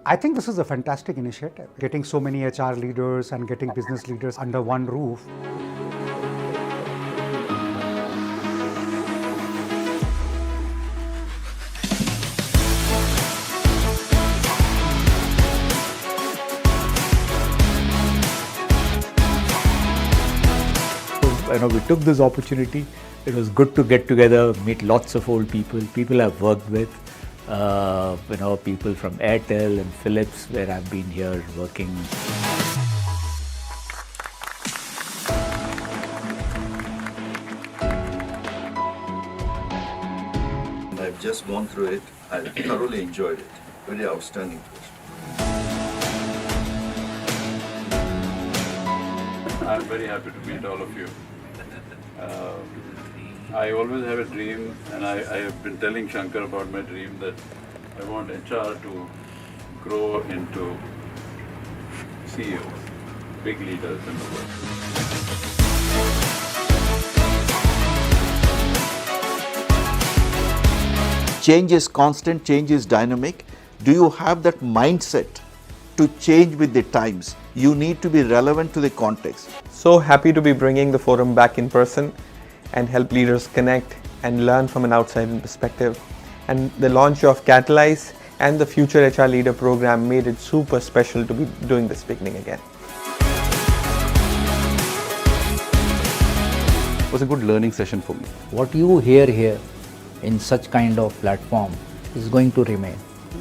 I think this is a fantastic initiative. Getting so many HR leaders and getting business leaders under one roof. We took this opportunity. It was good to get together, meet lots of old people I've worked with, people from Airtel and Philips, where I've been here working. I've just gone through it. I thoroughly enjoyed it. Very outstanding course. I'm very happy to meet all of you. I always have a dream, and I have been telling Shankar about my dream that I want HR to grow into CEOs, big leaders in the world. Change is constant, change is dynamic. Do you have that mindset to change with the times? You need to be relevant to the context. So happy to be bringing the forum back in person and help leaders connect and learn from an outside perspective. And the launch of Catalyze and the Future HR Leader program made it super special to be doing this beginning again. It was a good learning session for me. What you hear here in such kind of platform is going to remain.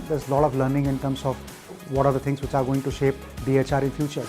There's a lot of learning in terms of what are the things which are going to shape the HR in future.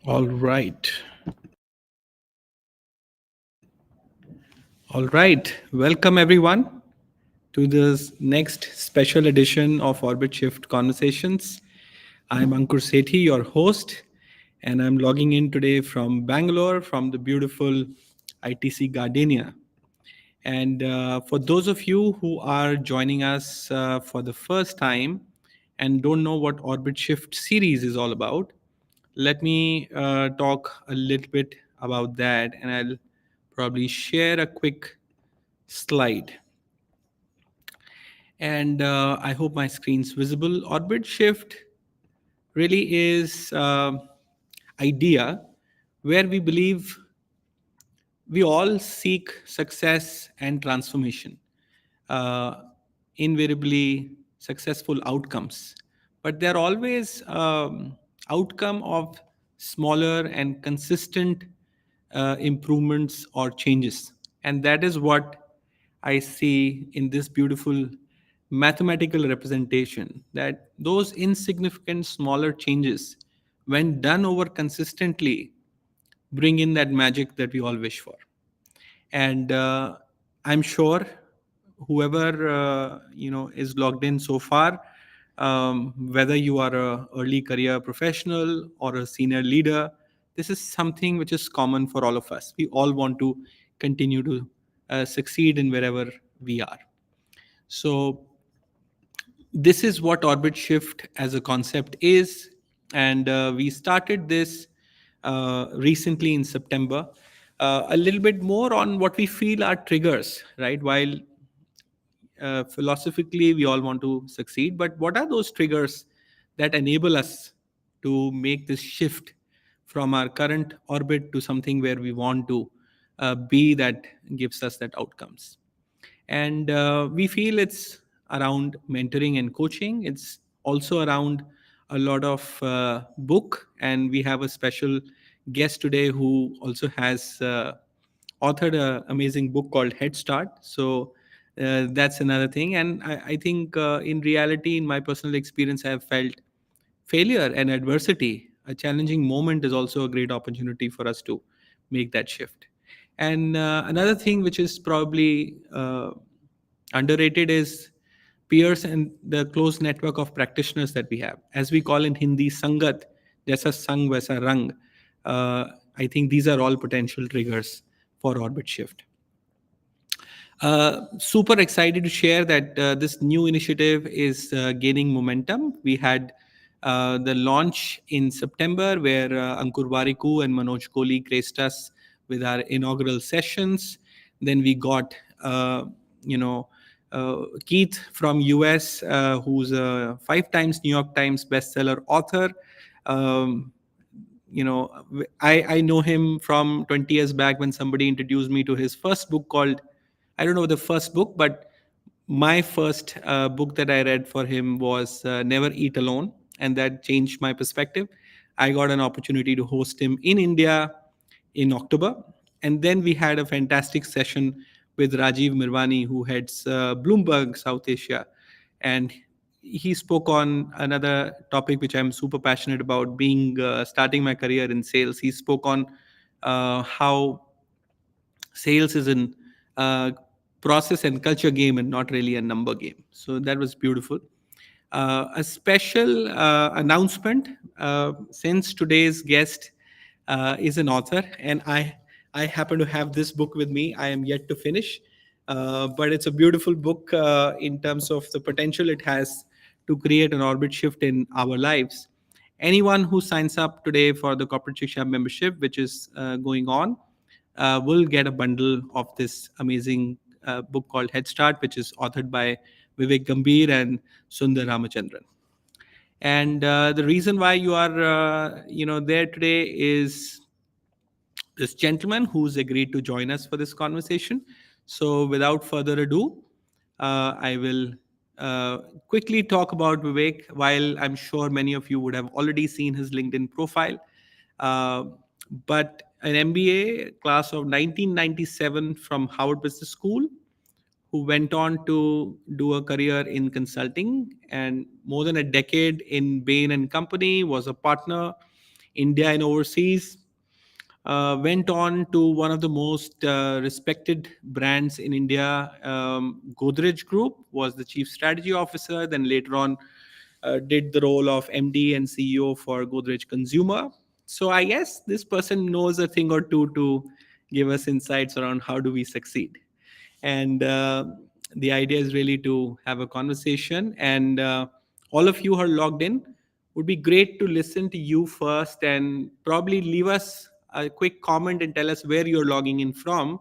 All right. All right. Welcome, everyone, to this next special edition of Orbit Shyft Conversations. I'm Ankur Sethi, your host, and I'm logging in today from Bangalore, from the beautiful ITC Gardenia. And for those of you who are joining us for the first time and don't know what Orbit Shift series is all about, let me talk a little bit about that, and I'll probably share a quick slide. And I hope my screen's visible. Orbit Shift really is idea where we believe we all seek success and transformation, uh, invariably successful outcomes, but they're always outcome of smaller and consistent improvements or changes. And that is what I see in this beautiful mathematical representation, that those insignificant smaller changes, when done over consistently, bring in that magic that we all wish for. And I'm sure whoever is logged in so far, whether you are a early career professional or a senior leader, this is something which is common for all of us. We all want to continue to succeed in wherever we are. So this is what Orbit Shift as a concept is, and we started this recently in September. A little bit more on what we feel are triggers, right? While philosophically we all want to succeed, but what are those triggers that enable us to make this shift from our current orbit to something where we want to be, that gives us that outcomes? And we feel it's around mentoring and coaching. It's also around a lot of book, and we have a special guest today who also has authored an amazing book called Head Start. So that's another thing. And I think in reality, in my personal experience, I have felt failure and adversity, a challenging moment, is also a great opportunity for us to make that shift. And another thing which is probably underrated is peers and the close network of practitioners that we have. As we call in Hindi, Sangat, Jaisa Sang Vaisa Rang. I think these are all potential triggers for Orbit Shift. Super excited to share that this new initiative is gaining momentum. We had the launch in September, where Ankur Wariku and Manoj Kohli graced us with our inaugural sessions. Then we got, Keith from US, who's a 5 times New York Times bestseller author. Um, I know him from 20 years back when somebody introduced me to his first book called, I don't know the first book, but my first book that I read for him was Never Eat Alone, and that changed my perspective. I got an opportunity to host him in India in October, and then we had a fantastic session with Rajiv Mirwani, who heads Bloomberg South Asia, and he spoke on another topic which I'm super passionate about, being starting my career in sales. He spoke on how sales is an process and culture game and not really a number game. So that was beautiful. A special announcement, since today's guest is an author, and I happen to have this book with me. I am yet to finish, but it's a beautiful book in terms of the potential it has to create an orbit shift in our lives. Anyone who signs up today for the Corporate Shiksha membership, which is going on, will get a bundle of this amazing book called Head Start, which is authored by Vivek Gambhir and Sundar Ramachandran. And the reason why you are there today is this gentleman who's agreed to join us for this conversation. So without further ado, I will quickly talk about Vivek. While I'm sure many of you would have already seen his LinkedIn profile, uh, but an MBA class of 1997 from Harvard Business School, who went on to do a career in consulting and more than a decade in Bain and Company, was a partner India and overseas. Went on to one of the most respected brands in India, Godrej Group, was the chief strategy officer. Then later on, did the role of MD and CEO for Godrej Consumer. So I guess this person knows a thing or two to give us insights around how do we succeed. And the idea is really to have a conversation. And all of you who are logged in, would be great to listen to you first and probably leave us a quick comment and tell us where you're logging in from.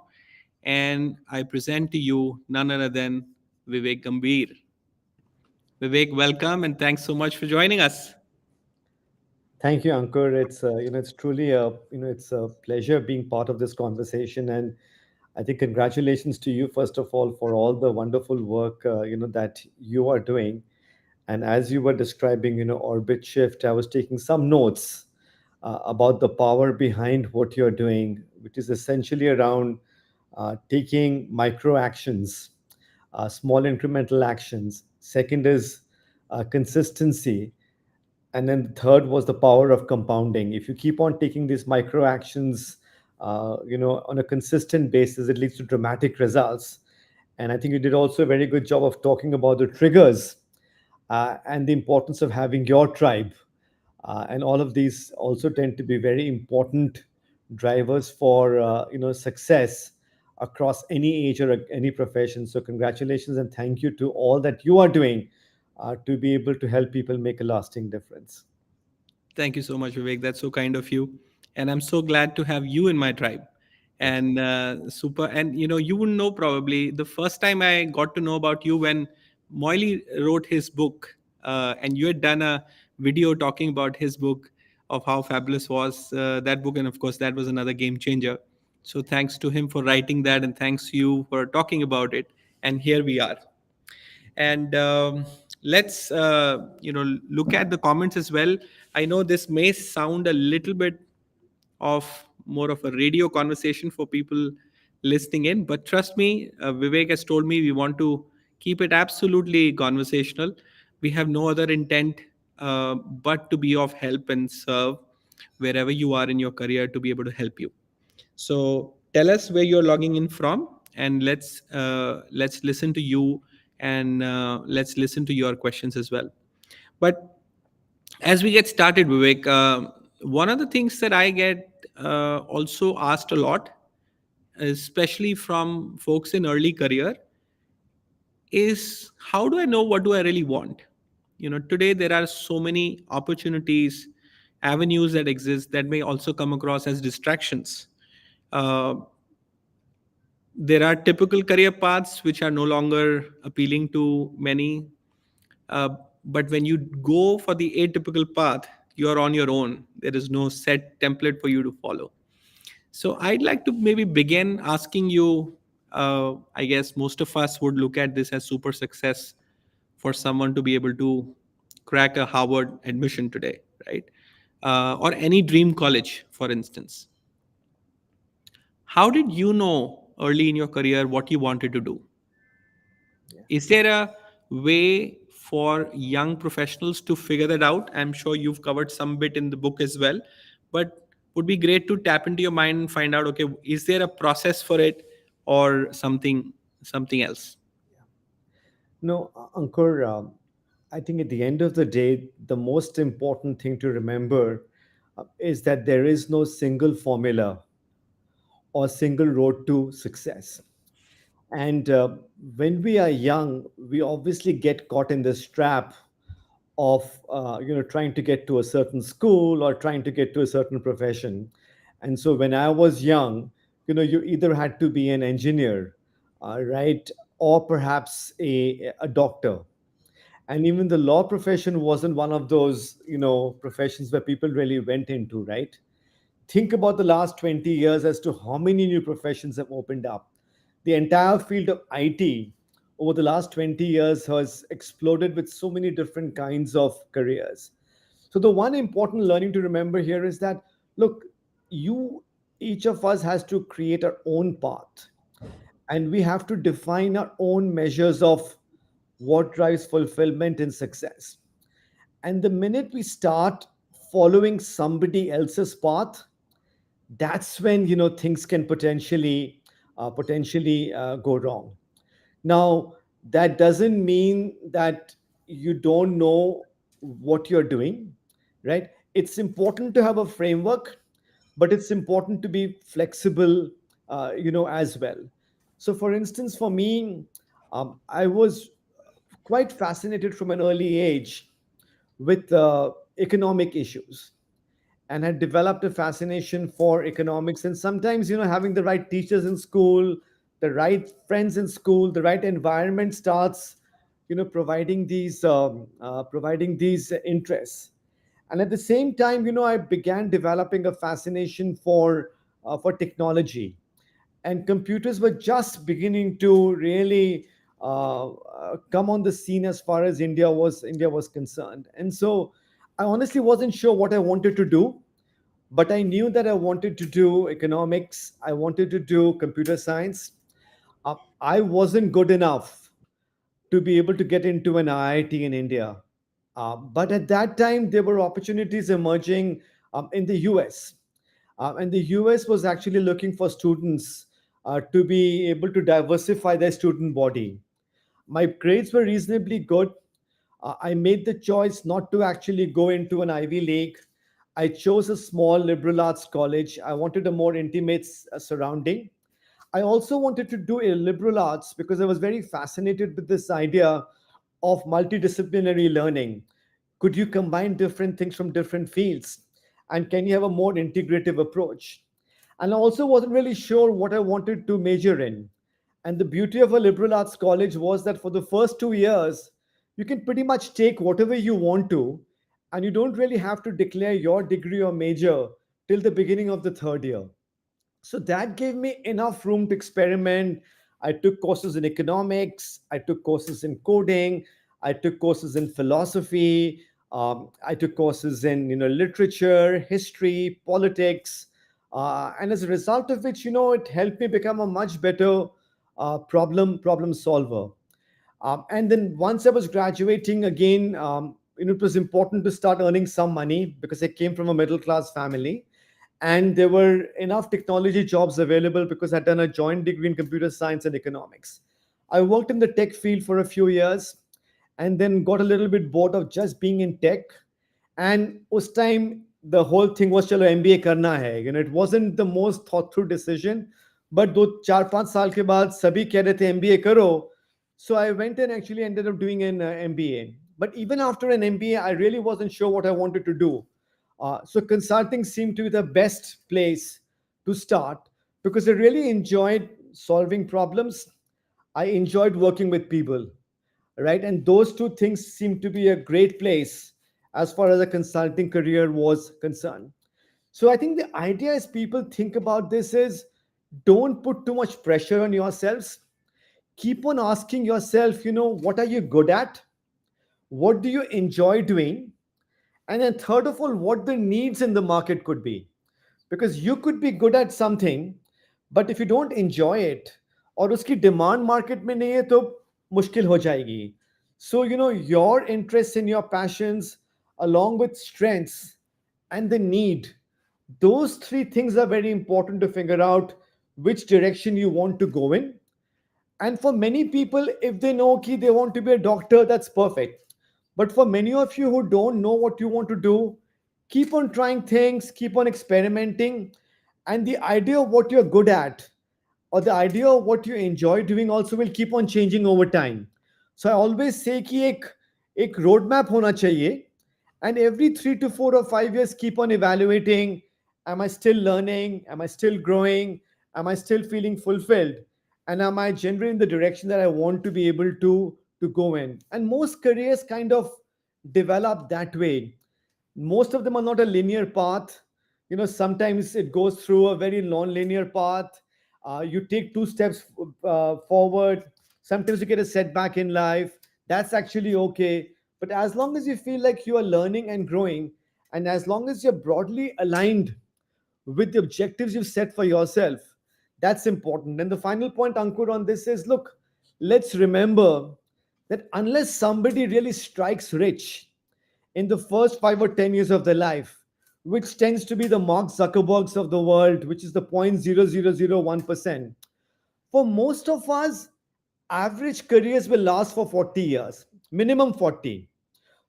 And I present to you none other than Vivek Gambhir. Vivek, welcome and thanks so much for joining us. Thank you, Ankur. It's truly it's a pleasure being part of this conversation, and I think congratulations to you first of all for all the wonderful work that you are doing. And as you were describing, Orbit Shift, I was taking some notes about the power behind what you're doing, which is essentially around taking micro actions, small incremental actions. Second is consistency, and then the third was the power of compounding. If you keep on taking these micro actions on a consistent basis, it leads to dramatic results. And I think you did also a very good job of talking about the triggers and the importance of having your tribe. And all of these also tend to be very important drivers for success across any age or any profession. So congratulations and thank you to all that you are doing to be able to help people make a lasting difference. Thank you so much, Vivek. That's so kind of you. And I'm so glad to have you in my tribe. And super. And you wouldn't know probably the first time I got to know about you when Moily wrote his book, and you had done a video talking about his book of how fabulous was that book. And of course, that was another game changer. So thanks to him for writing that, and thanks to you for talking about it. And here we are. And let's look at the comments as well. I know this may sound a little bit of more of a radio conversation for people listening in, but trust me, Vivek has told me we want to keep it absolutely conversational. We have no other intent but to be of help and serve wherever you are in your career, to be able to help you. So tell us where you're logging in from, and let's listen to you, and let's listen to your questions as well. But as we get started, Vivek, one of the things that I get also asked a lot, especially from folks in early career, is how do I know what do I really want? Today there are so many opportunities, avenues that exist that may also come across as distractions. Uh, there are typical career paths which are no longer appealing to many. Uh, but when you go for the atypical path, you're on your own. There is no set template for you to follow. So I'd like to maybe begin asking you. I guess most of us would look at this as super success for someone to be able to crack a Harvard admission today, right? Or any dream college, for instance. How did you know early in your career what you wanted to do? Is there a way for young professionals to figure that out? I'm sure you've covered some bit in the book as well, but would be great to tap into your mind and find out, okay, is there a process for it or something else? No, Ankur, I think at the end of the day, the most important thing to remember is that there is no single formula or single road to success. And when we are young, we obviously get caught in this trap of trying to get to a certain school or trying to get to a certain profession. And so when I was young, you either had to be an engineer, right, or perhaps a doctor. And even the law profession wasn't one of those professions where people really went into, right? Think about the last 20 years as to how many new professions have opened up. The entire field of IT over the last 20 years has exploded with so many different kinds of careers. So the one important learning to remember here is that, look, you each of us has to create our own path, and we have to define our own measures of what drives fulfillment and success. And the minute we start following somebody else's path, that's when things can potentially go wrong. Now, that doesn't mean that you don't know what you're doing, right? It's important to have a framework, but it's important to be flexible, as well. So, for instance, for me, I was quite fascinated from an early age with economic issues, and had developed a fascination for economics. And sometimes, having the right teachers in school, the right friends in school, the right environment starts, providing these interests. And at the same time, I began developing a fascination for technology, and computers were just beginning to really come on the scene as far as India was concerned. And so I honestly wasn't sure what I wanted to do, but I knew that I wanted to do economics, I wanted to do computer science. I wasn't good enough to be able to get into an IIT in India. But at that time, there were opportunities emerging in the US. And the US was actually looking for students to be able to diversify their student body. My grades were reasonably good. I made the choice not to actually go into an Ivy League. I chose a small liberal arts college. I wanted a more intimate surrounding. I also wanted to do a liberal arts because I was very fascinated with this idea of multidisciplinary learning. Could you combine different things from different fields? And can you have a more integrative approach? And I also wasn't really sure what I wanted to major in. And the beauty of a liberal arts college was that for the first 2 years, you can pretty much take whatever you want to, and you don't really have to declare your degree or major till the beginning of the third year. So that gave me enough room to experiment. I took courses in economics, I took courses in coding, I took courses in philosophy, I took courses in literature, history, politics, and as a result of which, it helped me become a much better problem solver. And then once I was graduating again, it was important to start earning some money because I came from a middle class family, and there were enough technology jobs available because I'd done a joint degree in computer science and economics. I worked in the tech field for a few years, and then got a little bit bored of just being in tech. And उस time the whole thing was चलो MBA करना है. It wasn't the most thought through decision, but 2 4 5 साल के बाद सभी कह रहे थे MBA करो. So I went and actually ended up doing an MBA. But even after an MBA, I really wasn't sure what I wanted to do. So consulting seemed to be the best place to start because I really enjoyed solving problems. I enjoyed working with people, right? And those two things seem to be a great place as far as a consulting career was concerned. So I think the idea as people think about this is don't put too much pressure on yourselves. Keep on asking yourself, what are you good at? What do you enjoy doing? And then third of all, what the needs in the market could be. Because you could be good at something, but if you don't enjoy it, और उसकी demand market में नहीं है तो मुश्किल हो जाएगी. So, your interests and your passions, along with strengths and the need, those three things are very important to figure out which direction you want to go in. And for many people, if they know that they want to be a doctor, that's perfect. But for many of you who don't know what you want to do, keep on trying things, keep on experimenting. And the idea of what you're good at or the idea of what you enjoy doing also will keep on changing over time. So I always say कि एक roadmap होना चाहिए, and every 3 to 4 or 5 years keep on evaluating, am I still learning, am I still growing, am I still feeling fulfilled, and am I generally in the direction that I want to be able to go in. And most careers kind of develop that way. Most of them are not a linear path. Sometimes it goes through a very non-linear path. You take 2 steps forward, sometimes you get a setback in life. That's actually okay. But as long as you feel like you are learning and growing, and as long as you're broadly aligned with the objectives you've set for yourself, that's important. And the final point, Ankur, on this is, look, let's remember that unless somebody really strikes rich in the first 5 or 10 years of their life, which tends to be the Mark Zuckerbergs of the world, which is the 0.0001%. For most of us, average careers will last for 40 years, minimum 40.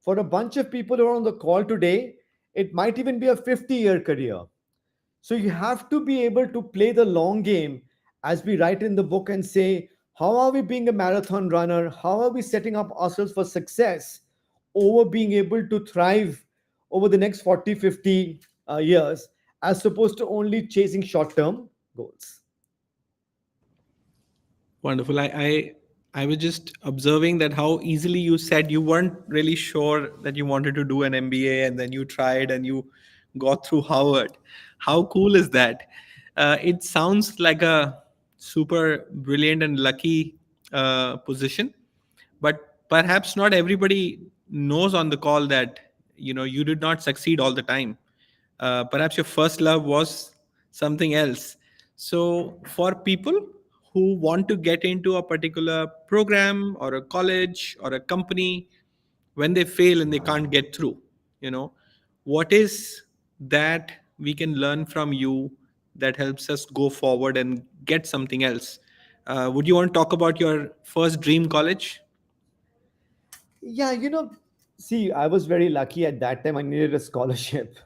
For a bunch of people who are on the call today, it might even be a 50-year career. So you have to be able to play the long game, as we write in the book, and say, how are we being a marathon runner? How are we setting up ourselves for success over being able to thrive over the next 40, 50 years, as opposed to only chasing short term goals? Wonderful. I was just observing that how easily you said you weren't really sure that you wanted to do an MBA, and then you tried and you got through Harvard. How cool is that? It sounds like a super brilliant and lucky position, but perhaps not everybody knows on the call that you did not succeed all the time. Perhaps your first love was something else. So for people who want to get into a particular program or a college or a company, when they fail and they can't get through, what is that we can learn from you that helps us go forward and get something else? Would you want to talk about your first dream college? Yeah, see, I was very lucky at that time. I needed a scholarship.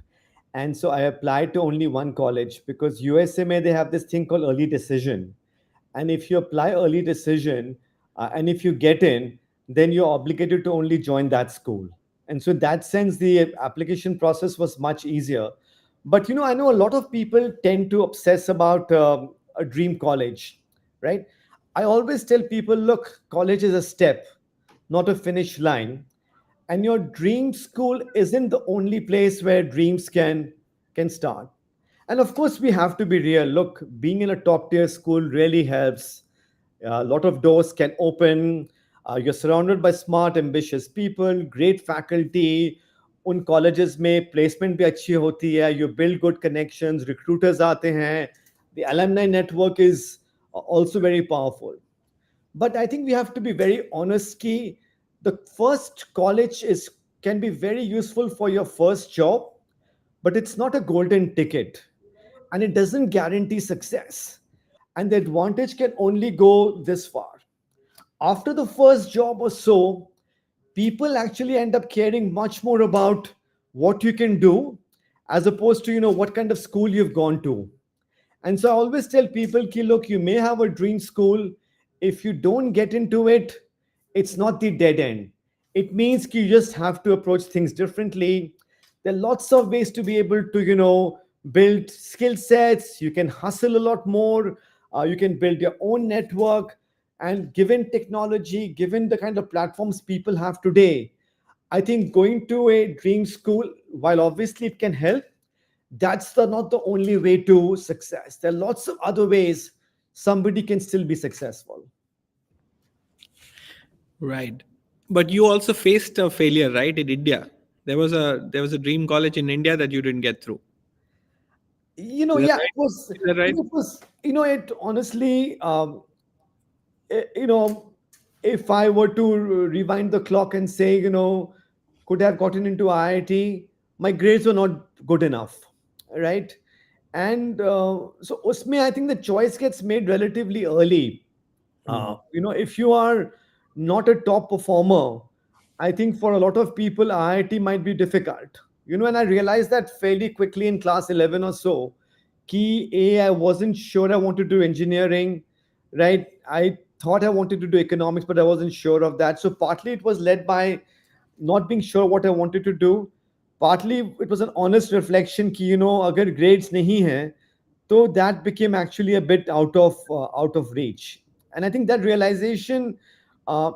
And so I applied to only one college because USMA, they have this thing called early decision. And if you apply early decision and if you get in, then you're obligated to only join that school. And so, in that sense, the application process was much easier. But, I know a lot of people tend to obsess about a dream college, right? I always tell people, look, college is a step, not a finish line, and your dream school isn't the only place where dreams can start. And of course, we have to be real. Look, being in a top tier school really helps. A lot of doors can open. You're surrounded by smart, ambitious people, great faculty. उन colleges में placement भी अच्छी होती है. You build good connections. Recruiters आते हैं. The alumni network is also very powerful. But I think we have to be very honest. Ki the first college is can be very useful for your first job, but it's not a golden ticket, and it doesn't guarantee success. And the advantage can only go this far. After the first job or so, people actually end up caring much more about what you can do as opposed to what kind of school you've gone to. And so I always tell people, ki, look, you may have a dream school. If you don't get into it, it's not the dead end. It means ki you just have to approach things differently. There are lots of ways to be able to, build skill sets. You can hustle a lot more. You can build your own network. And given technology, given the kind of platforms people have today, I think going to a dream school, while obviously it can help, that's not the only way to success. There are lots of other ways somebody can still be successful. Right. But you also faced a failure, right, in India. There was a dream college in India that you didn't get through. Yeah, right? it was, Is that right? it was, it honestly, if I were to rewind the clock and say, could I have gotten into IIT, my grades were not good enough, right? And so, usme, I think the choice gets made relatively early. If you are not a top performer, I think for a lot of people, IIT might be difficult. And I realized that fairly quickly in class 11 or so. I wasn't sure I wanted to do engineering, right? I thought I wanted to do economics, but I wasn't sure of that. So partly it was led by not being sure what I wanted to do. Partly it was an honest reflection कि अगर grades नहीं हैं, so that became actually a bit out of reach. And I think that realization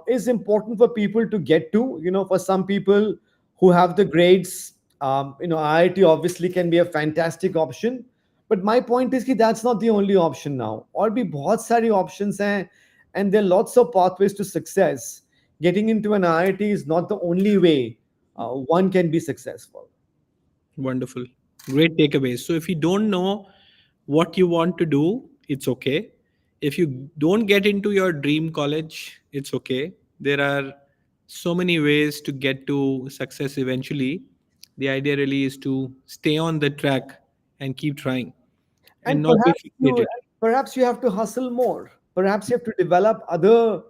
is important for people to get to. For some people who have the grades, IIT obviously can be a fantastic option. But my point is that that's not the only option now. और भी बहुत सारी options हैं, and there are lots of pathways to success. Getting into an IIT is not the only way one can be successful. Wonderful. Great takeaways. So if you don't know what you want to do, it's okay. If you don't get into your dream college, it's okay. There are so many ways to get to success eventually. The idea really is to stay on the track and keep trying and And not be fixated. perhaps you have to hustle more. Perhaps you have to develop other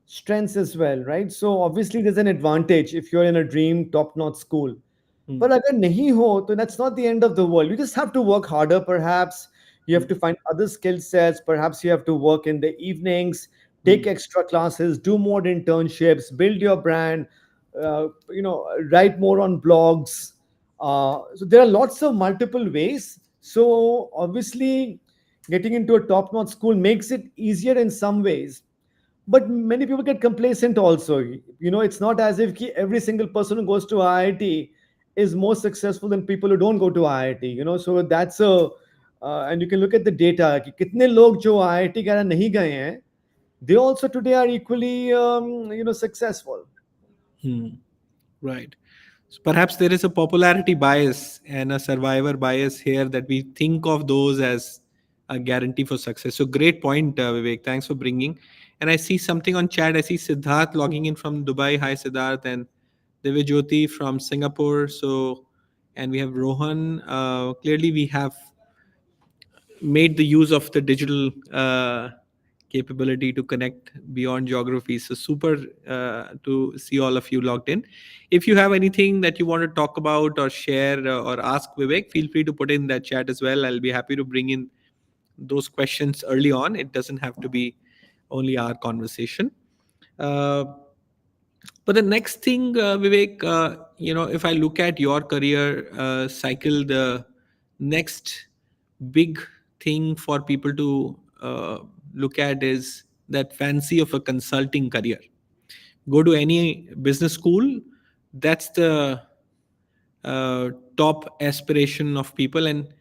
strengths as well, right? So obviously there's an advantage if you're in a dream top-notch school. Hmm. But agar nahi ho, then that's not the end of the world. You just have to work harder, perhaps. You have to find other skill sets. Perhaps you have to work in the evenings, take extra classes, do more internships, build your brand, write more on blogs. So there are lots of multiple ways. So obviously, getting into a top-notch school makes it easier in some ways, but many people get complacent also. It's not as if every single person who goes to IIT is more successful than people who don't go to IIT. So that's a and you can look at the data कि कितने लोग जो IIT वगैरह नहीं गए हैं, they also today are equally successful. Hmm. Right. So perhaps there is a popularity bias and a survivor bias here that we think of those as a guarantee for success. So great point, Vivek. Thanks for bringing. And I see something on chat. I see Siddharth logging in from Dubai. Hi, Siddharth, and Jyoti from Singapore. So, and we have Rohan. Clearly, we have made the use of the digital capability to connect beyond geography. So super to see all of you logged in. If you have anything that you want to talk about or share or ask Vivek, feel free to put in that chat as well. I'll be happy to bring in those questions early on. It doesn't have to be only our conversation. Uh, but the next thing, Vivek, if I look at your career cycle, the next big thing for people to look at is that fancy of a consulting career. Go to any business school, that's the top aspiration of people. And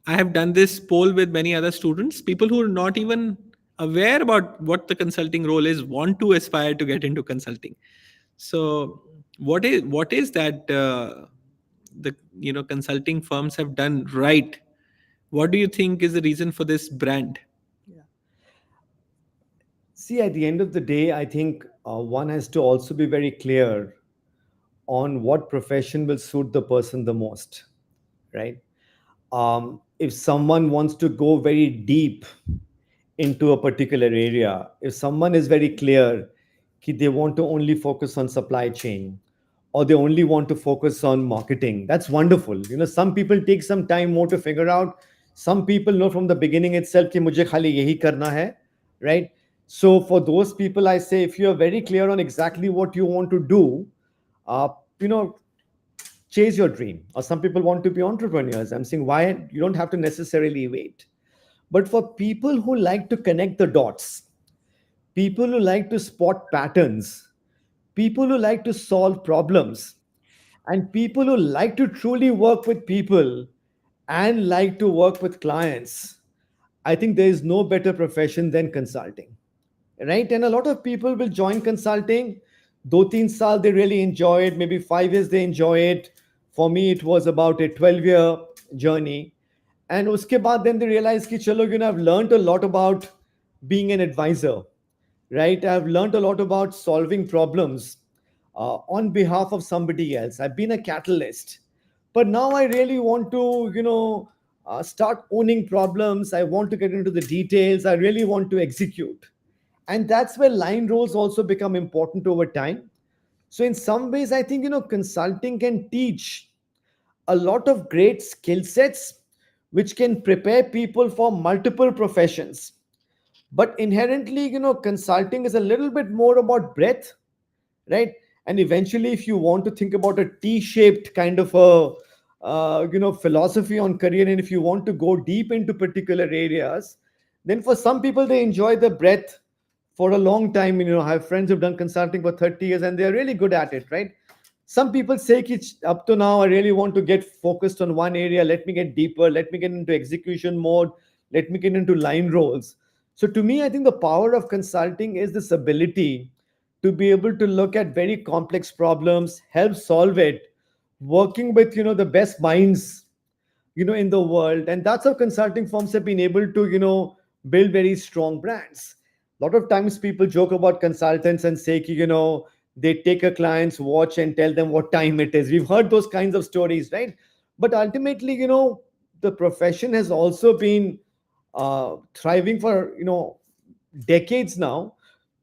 I have done this poll with many other students. People who are not even aware about what the consulting role is want to aspire to get into consulting. So what is that the consulting firms have done right? What do you think is the reason for this brand? Yeah. See, at the end of the day, I think one has to also be very clear on what profession will suit the person the most, right? If someone wants to go very deep into a particular area, if someone is very clear that they want to only focus on supply chain or they only want to focus on marketing, that's wonderful. Some people take some time more to figure out. Some people know from the beginning itself कि मुझे खाली यही करना है, right? So for those people, I say if you are very clear on exactly what you want to do, uh, you know, chase your dream. Or some people want to be entrepreneurs. I'm saying why you don't have to necessarily wait. But for people who like to connect the dots, people who like to spot patterns, people who like to solve problems, and people who like to truly work with people and like to work with clients, I think there is no better profession than consulting, right? And a lot of people will join consulting. 2-3 saal they really enjoy it, maybe 5 years they enjoy it. For me, it was about a 12-year journey. And uske baad then they realize ki chalo, I've learned a lot about being an advisor, right? I've learned a lot about solving problems on behalf of somebody else. I've been a catalyst, but now I really want to, start owning problems. I want to get into the details. I really want to execute. And that's where line roles also become important over time. So in some ways, I think, consulting can teach a lot of great skill sets which can prepare people for multiple professions. But inherently, consulting is a little bit more about breadth, right? And eventually, if you want to think about a T-shaped kind of a philosophy on career, and if you want to go deep into particular areas, then for some people they enjoy the breadth for a long time. I have friends who've done consulting for 30 years and they're really good at it, right? Some people say ki, up to now I really want to get focused on one area, let me get deeper, let me get into execution mode, let me get into line roles. So to me, I think the power of consulting is this ability to be able to look at very complex problems, help solve it, working with the best minds in the world. And that's how consulting firms have been able to build very strong brands. A lot of times people joke about consultants and say ki, They take a client's watch and tell them what time it is. We've heard those kinds of stories, right? But ultimately, the profession has also been thriving for decades now,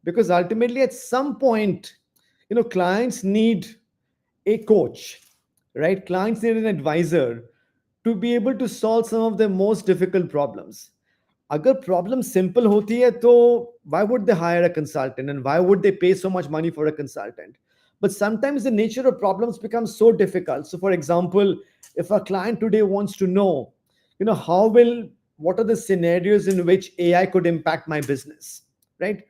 because ultimately at some point, clients need a coach, right? Clients need an advisor to be able to solve some of their most difficult problems. अगर problem simple होती है तो why would they hire a consultant, and why would they pay so much money for a consultant? But sometimes the nature of problems becomes so difficult. So for example, if a client today wants to know, how will what are the scenarios in which AI could impact my business, right?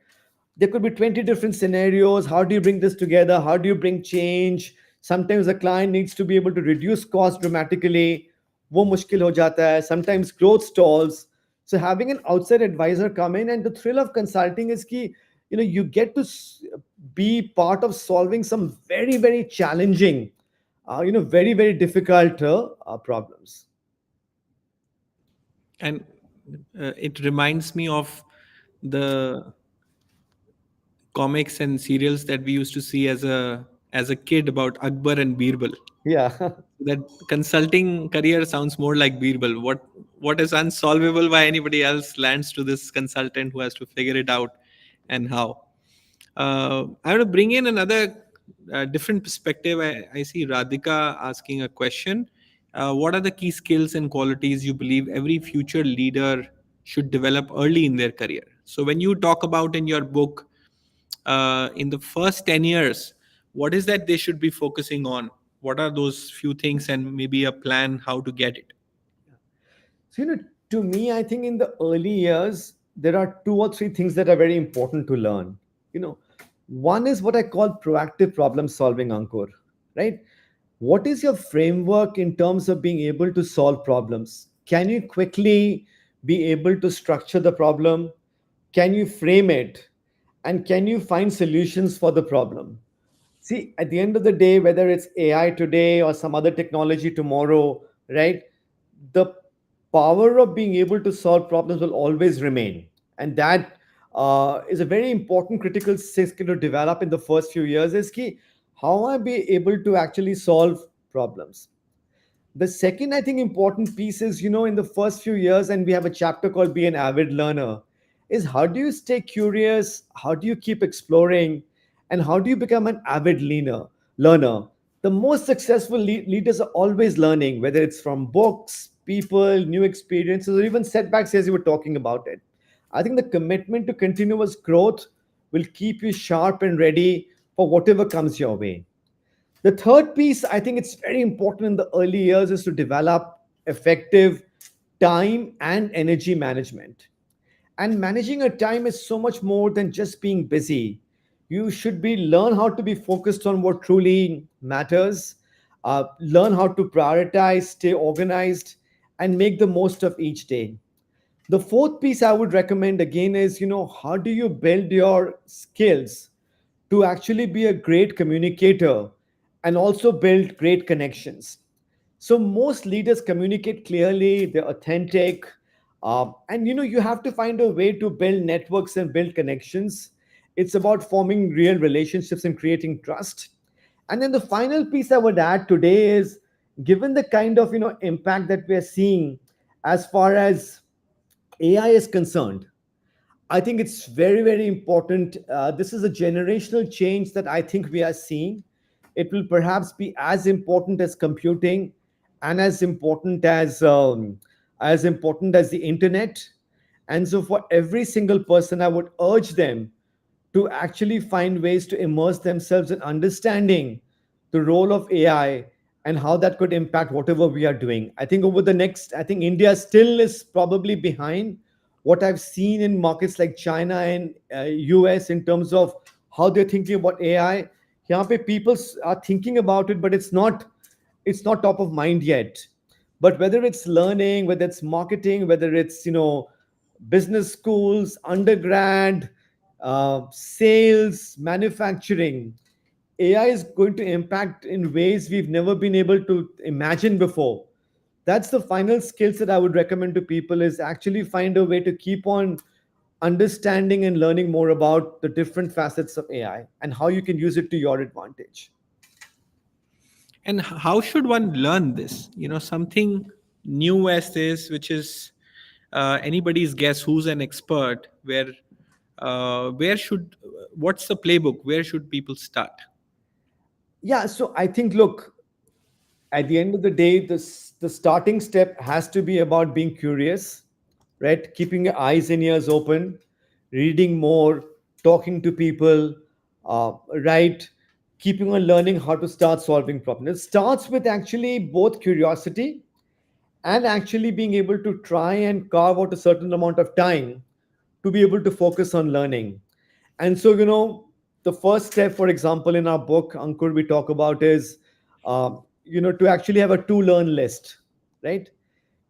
There could be 20 different scenarios. How do you bring this together? How do you bring change? Sometimes the client needs to be able to reduce cost dramatically. वो मुश्किल हो जाता है. Sometimes growth stalls. So having an outside advisor come in, and the thrill of consulting is key. You get to be part of solving some very, very challenging, very, very difficult problems. And it reminds me of the comics and serials that we used to see as a kid about Akbar and Birbal. Yeah. That consulting career sounds more like Birbal. What is unsolvable by anybody else lands to this consultant who has to figure it out, and how. I want to bring in another different perspective. I see Radhika asking a question. What are the key skills and qualities you believe every future leader should develop early in their career? So when you talk about in your book, in the first 10 years, what is that they should be focusing on? What are those few things, and maybe a plan how to get it? So, to me, I think in the early years, there are two or three things that are very important to learn. One is what I call proactive problem solving, Ankur, right? What is your framework in terms of being able to solve problems? Can you quickly be able to structure the problem? Can you frame it? And can you find solutions for the problem? See, at the end of the day, whether it's AI today or some other technology tomorrow, right? The power of being able to solve problems will always remain. And that is a very important critical skill to develop in the first few years, is key. How I be able to actually solve problems. The second, I think, important piece is, in the first few years, and we have a chapter called Be an Avid Learner, is how do you stay curious? How do you keep exploring? And how do you become an avid learner? The most successful leaders are always learning, whether it's from books, people, new experiences, or even setbacks, as you were talking about it. I think the commitment to continuous growth will keep you sharp and ready for whatever comes your way. The third piece, I think it's very important in the early years, is to develop effective time and energy management. And managing your time is so much more than just being busy. You should be learn how to be focused on what truly matters, learn how to prioritize, stay organized, and make the most of each day. The fourth piece I would recommend again is, how do you build your skills to actually be a great communicator and also build great connections? So most leaders communicate clearly, they're authentic, and you have to find a way to build networks and build connections. It's about forming real relationships and creating trust. And then the final piece I would add today is, given the kind of impact that we are seeing as far as AI is concerned, I think it's very, very important. This is a generational change that I think we are seeing. It will perhaps be as important as computing, and as important as the internet. And so, for every single person, I would urge them to actually find ways to immerse themselves in understanding the role of AI and how that could impact whatever we are doing. I think India still is probably behind what I've seen in markets like China and US in terms of how they're thinking about AI. Here, people are thinking about it, but it's not top of mind yet. But whether it's learning, whether it's marketing, whether it's business schools, undergrad, sales, manufacturing, AI is going to impact in ways we've never been able to imagine before. That's the final skills that I would recommend to people, is actually find a way to keep on understanding and learning more about the different facets of AI and how you can use it to your advantage. And how should one learn this? Something new as this, which is anybody's guess who's an expert, where should, what's the playbook? Where should people start? Yeah, so I think, look, at the end of the day, the starting step has to be about being curious, right? Keeping your eyes and ears open, reading more, talking to people, uh, right? Keeping on learning how to start solving problems. It starts with actually both curiosity and actually being able to try and carve out a certain amount of time to be able to focus on learning. And so, the first step, for example, in our book, Ankur, we talk about is, to actually have a to learn list, right?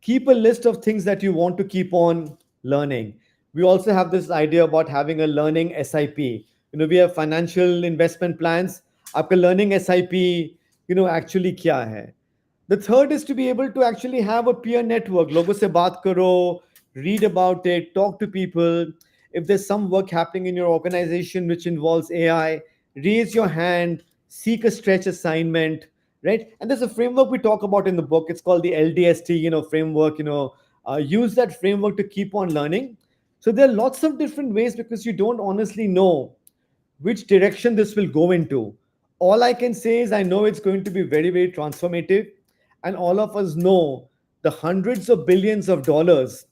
Keep a list of things that you want to keep on learning. We also have this idea about having a learning SIP. We have financial investment plans. आपका learning SIP, actually क्या है? The third is to be able to actually have a peer network. लोगों से बात करो, read about it, talk to people. If there's some work happening in your organization which involves AI, raise your hand, seek a stretch assignment, right? And there's a framework we talk about in the book. It's called the LDST, framework. Use that framework to keep on learning. So there are lots of different ways because you don't honestly know which direction this will go into. All I can say is I know it's going to be very, very transformative. And all of us know the hundreds of billions of dollars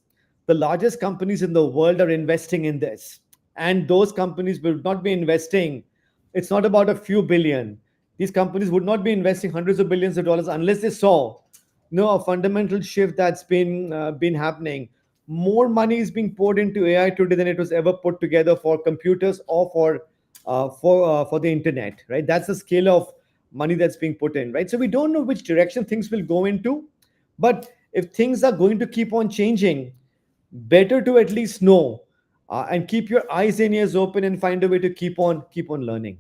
the largest companies in the world are investing in this. And those companies will not be investing, it's not about a few billion. These companies would not be investing hundreds of billions of dollars unless they saw a fundamental shift that's been happening. More money is being poured into AI today than it was ever put together for computers or for the internet, right? That's the scale of money that's being put in, right? So we don't know which direction things will go into, but if things are going to keep on changing, better to at least know and keep your eyes and ears open and find a way to keep on learning.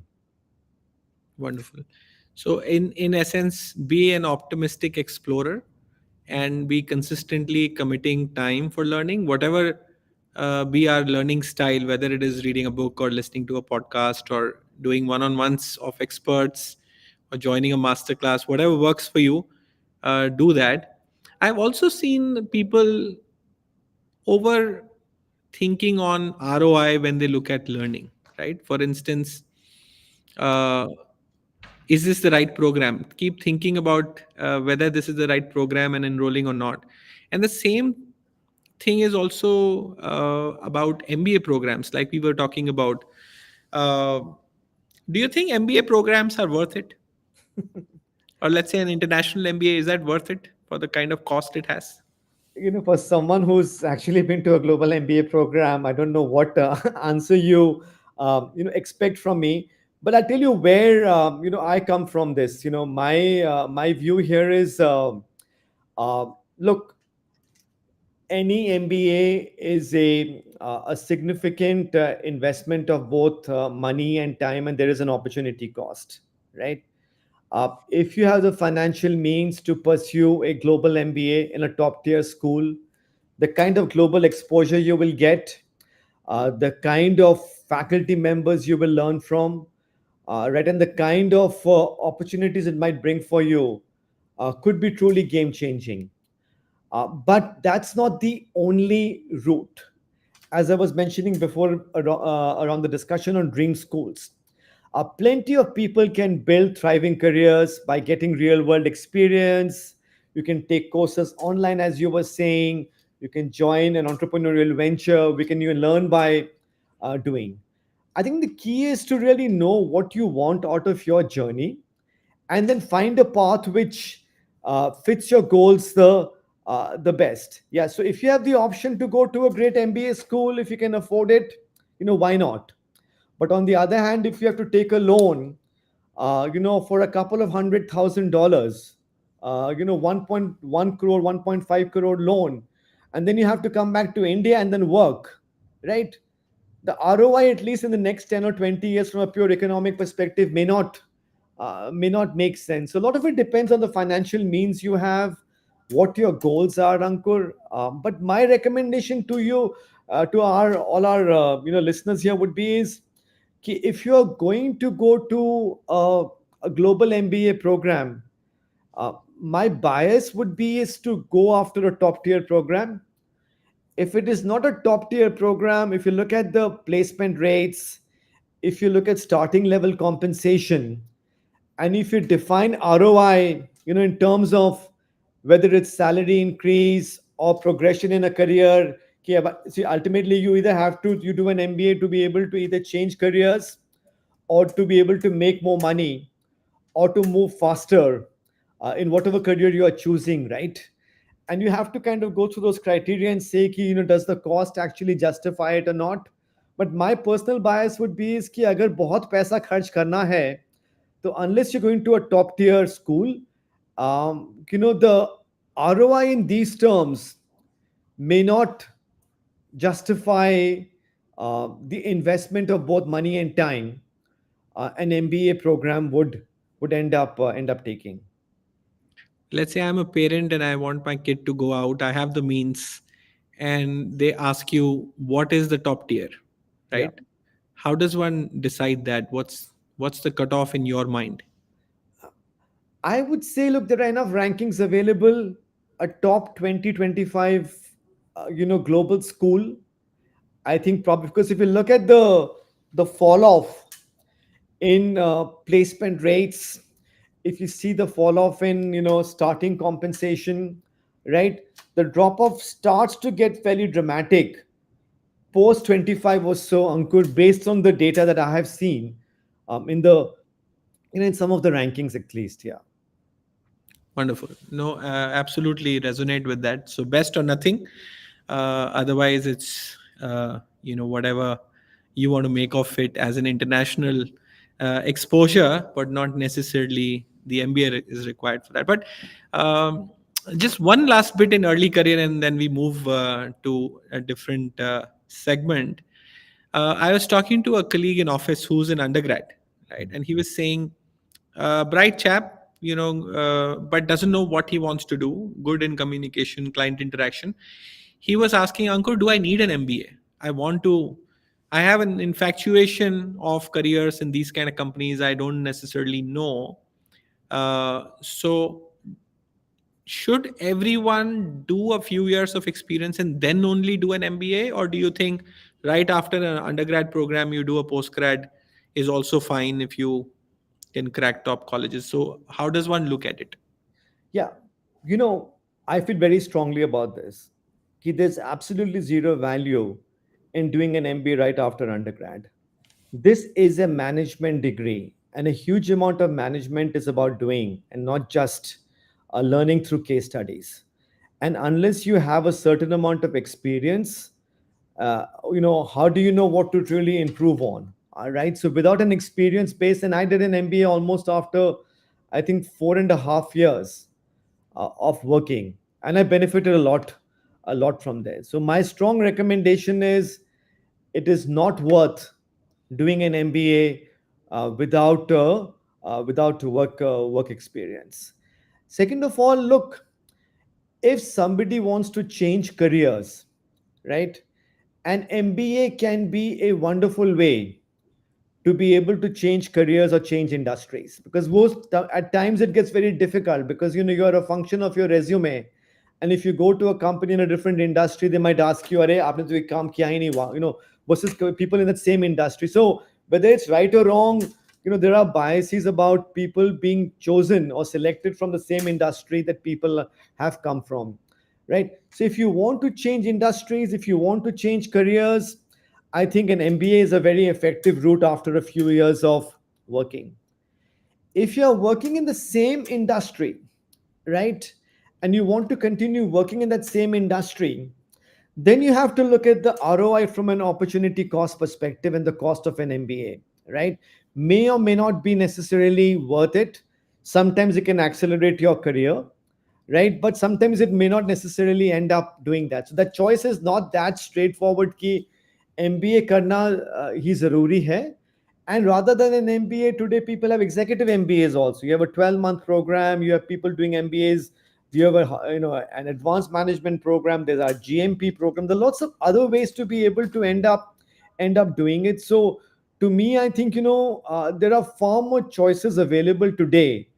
Wonderful. So in essence, be an optimistic explorer and be consistently committing time for learning, whatever be our learning style, whether it is reading a book or listening to a podcast or doing one-on-ones of experts or joining a masterclass, whatever works for you, do that. I've also seen people over thinking on ROI when they look at learning, right? For instance, uh, is this the right program? Keep thinking about whether this is the right program and enrolling or not. And the same thing is also about MBA programs, like we were talking about. Uh, do you think MBA programs are worth it? Or let's say an international MBA, is that worth it for the kind of cost it has? For someone who's actually been to a global MBA program, I don't know what answer you expect from me. But I tell you where I come from. This, my view here is, uh, look, any MBA is a significant investment of both money and time, and there is an opportunity cost, right? If you have the financial means to pursue a global MBA in a top tier school, the kind of global exposure you will get, the kind of faculty members you will learn from, right, and the kind of opportunities it might bring for you could be truly game changing. But that's not the only route. As I was mentioning before around the discussion on dream schools, plenty of people can build thriving careers by getting real world experience. You can take courses online, as you were saying. You can join an entrepreneurial venture. We can even learn by doing. I think the key is to really know what you want out of your journey and then find a path which fits your goals the best. Yeah. So if you have the option to go to a great MBA school, if you can afford it, why not? But on the other hand, if you have to take a loan, for a couple of $100,000, 1.1 crore, 1.5 crore loan, and then you have to come back to India and then work, right? The ROI, at least in the next 10 or 20 years, from a pure economic perspective, may not make sense. So a lot of it depends on the financial means you have, what your goals are, Ankur. But my recommendation to you, to our all our listeners here would be is कि if you are going to go to a global MBA program, my bias would be is to go after a top tier program. If it is not a top tier program, if you look at the placement rates, if you look at starting level compensation, and if you define ROI, in terms of whether it's salary increase or progression in a career, see, ultimately you either have to you do an MBA to be able to either change careers or to be able to make more money or to move faster in whatever career you are choosing, right? And you have to kind of go through those criteria and say, ki, does the cost actually justify it or not? But my personal bias would be is कि अगर बहुत पैसा खर्च करना है, so unless you're going to a top tier school, the ROI in these terms may not justify the investment of both money and time an MBA program would end up taking. Let's say I'm a parent and I want my kid to go out. I have the means, and they ask you what is the top tier, Yeah. right? How does one decide that? What's the cutoff in your mind? I would say, look, there are enough rankings available. A top 20, 25, global school. I think probably because if you look at the fall off in placement rates, if you see the fall off in starting compensation, right, the drop off starts to get fairly dramatic post 25 or so, Ankur, based on the data that I have seen in the in some of the rankings at least. Yeah. Wonderful. No, absolutely resonate with that. So best or nothing. Otherwise, it's whatever you want to make of it as an international exposure, but not necessarily the MBA is required for that. But just one last bit in early career, and then we move to a different segment. I was talking to a colleague in office who's an undergrad, right, and he was saying, bright chap, but doesn't know what he wants to do. Good in communication, client interaction. He was asking, Ankur, do I need an MBA? I have an infatuation of careers in these kind of companies. I don't necessarily know. So should everyone do a few years of experience and then only do an MBA? Or do you think right after an undergrad program, you do a postgrad is also fine if you can crack top colleges? So how does one look at it? Yeah. I feel very strongly about this. There's absolutely zero value in doing an MBA right after undergrad. This is a management degree, and a huge amount of management is about doing and not just learning through case studies. And unless you have a certain amount of experience, how do you know what to really improve on? All right. So without an experience base, and I did an MBA almost after, I think, 4.5 years of working, and I benefited a lot from there. So my strong recommendation is it is not worth doing an MBA without work experience. Second of all, look, if somebody wants to change careers, right, an MBA can be a wonderful way to be able to change careers or change industries, because at times it gets very difficult because you're a function of your resume, and if you go to a company in a different industry, they might ask you, "Arey, aapne to ye kaam kiya hi nahi hua," versus people in that same industry. So whether it's right or wrong, there are biases about people being chosen or selected from the same industry that people have come from, right? So if you want to change industries, if you want to change careers, I think an MBA is a very effective route after a few years of working. If you're working in the same industry, right, and you want to continue working in that same industry, then you have to look at the ROI from an opportunity cost perspective and the cost of an MBA, right? May or may not be necessarily worth it. Sometimes it can accelerate your career, right? But sometimes it may not necessarily end up doing that. So the choice is not that straightforward ki MBA karna hi zaruri hai. And rather than an MBA, today people have executive MBAs also. You have a 12-month program, you have people doing MBAs We have an advanced management program. There's our GMP program. There are lots of other ways to be able to end up doing it. So to me, I think there are far more choices available today,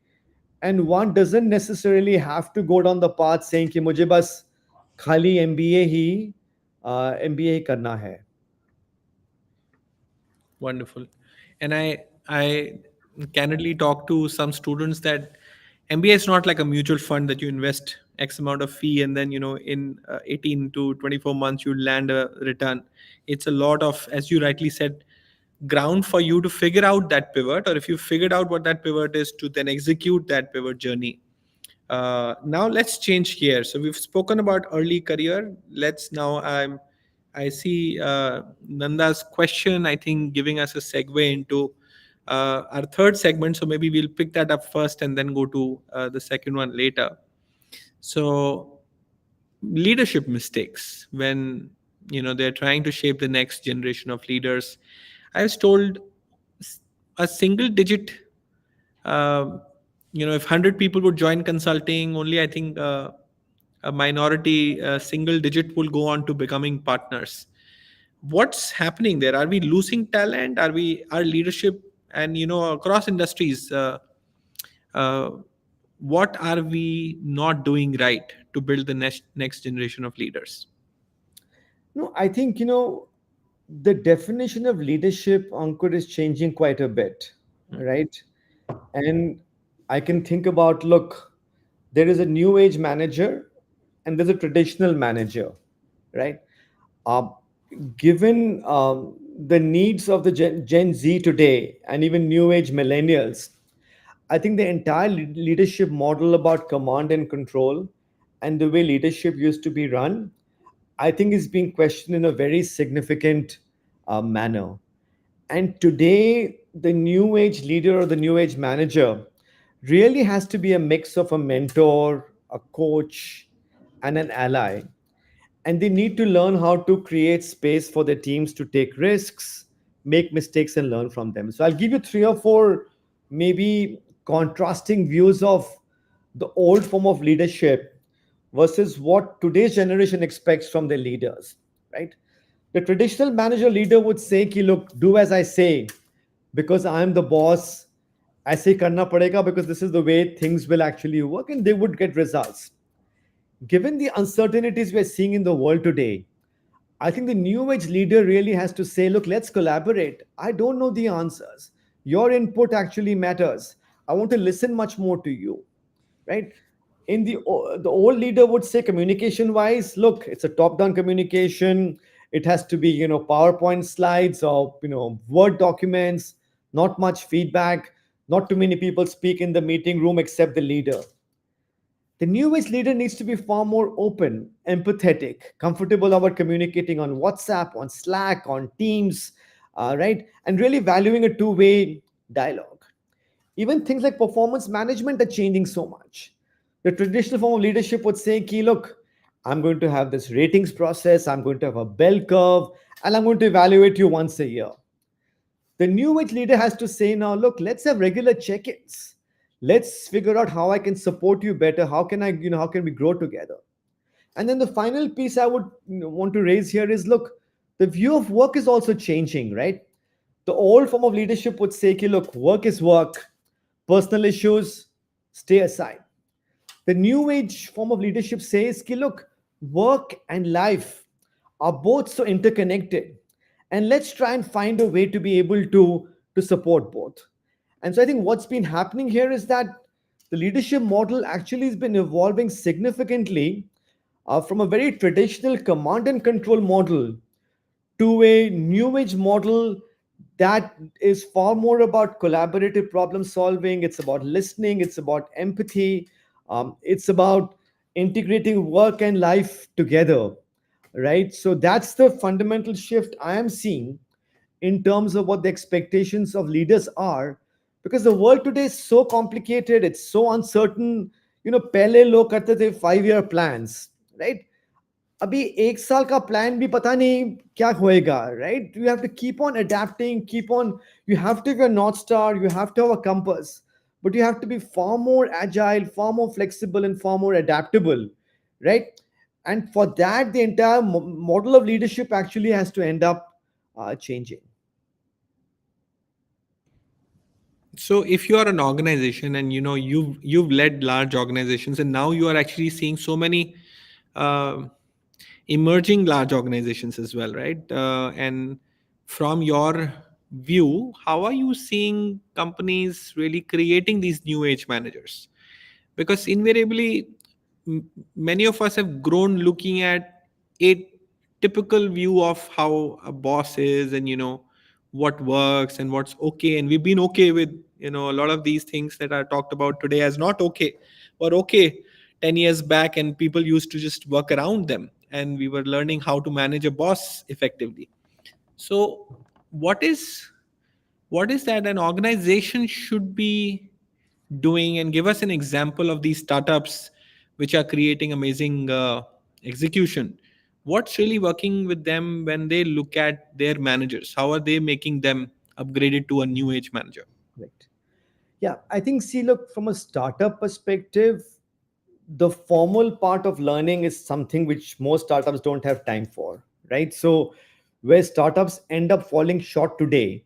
and one doesn't necessarily have to go down the path saying कि मुझे बस खाली MBA ही करना है. Wonderful. And I candidly talk to some students that MBA is not like a mutual fund that you invest X amount of fee and then in 18 to 24 months you land a return. It's a lot of, as you rightly said, ground for you to figure out that pivot, or if you figured out what that pivot is, to then execute that pivot journey. Now let's change here. So we've spoken about early career. Let's now I see Nanda's question, I think, giving us a segue into our third segment. So maybe we'll pick that up first and then go to the second one later. So leadership mistakes when they're trying to shape the next generation of leaders. I was told a single digit. If 100 people would join consulting, only I think a minority, single digit, will go on to becoming partners. What's happening there? Are we losing talent? Our leadership and across industries? What are we not doing right to build the next generation of leaders? No, I think the definition of leadership, Ankur, is changing quite a bit, right? And I can think about, look, there is a new age manager and there's a traditional manager, right? Uh, Given the needs of the Gen Z today and even new age millennials, I think the entire leadership model about command and control and the way leadership used to be run, I think is being questioned in a very significant manner. And today, the new age leader or the new age manager really has to be a mix of a mentor, a coach, and an ally. And they need to learn how to create space for their teams to take risks, make mistakes, and learn from them. So I'll give you three or four maybe contrasting views of the old form of leadership versus what today's generation expects from their leaders, right? The traditional manager leader would say, ki, look, do as I say because I'm the boss. ऐसे ही करना पड़ेगा because this is the way things will actually work, and they would get results. Given the uncertainties we're seeing in the world today, I think the new age leader really has to say, look, let's collaborate. I don't know the answers. Your input actually matters. I want to listen much more to you, right? In the old leader would say, communication wise, look, it's a top down communication. It has to be PowerPoint slides or Word documents, not much feedback, not too many people speak in the meeting room except the leader. The new age leader needs to be far more open, empathetic, comfortable about communicating on WhatsApp, on Slack, on Teams, right? And really valuing a two-way dialogue. Even things like performance management are changing so much. The traditional form of leadership would say, Ki, look, I'm going to have this ratings process, I'm going to have a bell curve, and I'm going to evaluate you once a year. The new age leader has to say now, look, let's have regular check-ins. Let's figure out how I can support you better. How can how can we grow together? And then the final piece I would want to raise here is, look, the view of work is also changing, right? The old form of leadership would say, look, work is work. Personal issues, stay aside. The new age form of leadership says, look, work and life are both so interconnected. And let's try and find a way to be able to support both. And so I think what's been happening here is that the leadership model actually has been evolving significantly from a very traditional command and control model to a new age model that is far more about collaborative problem solving. It's about listening, it's about empathy, it's about integrating work and life together, right? So that's the fundamental shift I am seeing in terms of what the expectations of leaders are, because the world today is so complicated, it's so uncertain. पहले लोग करते थे 5-year plans, right? अभी एक साल का plan भी पता नहीं क्या होएगा, right? You have to keep on adapting, you have to have a North Star, you have to have a compass. but you have to be far more agile, far more flexible, and far more adaptable, right? And for that, the entire model of leadership actually has to end up changing. So if you are an organization and you've led large organizations, and now you are actually seeing so many uh, emerging large organizations as well, right? And from your view, how are you seeing companies really creating these new age managers? Because invariably, many of us have grown looking at a typical view of how a boss is, and what works and what's okay, and we've been okay with a lot of these things that are talked about today as not okay, or okay 10 years back, and people used to just work around them, and we were learning how to manage a boss effectively. So what is that an organization should be doing? And give us an example of these startups which are creating amazing execution. What's really working with them when they look at their managers? How are they making them upgraded to a new age manager? Right. Yeah, I think, see, look, from a startup perspective, the formal part of learning is something which most startups don't have time for, right? So, where startups end up falling short today,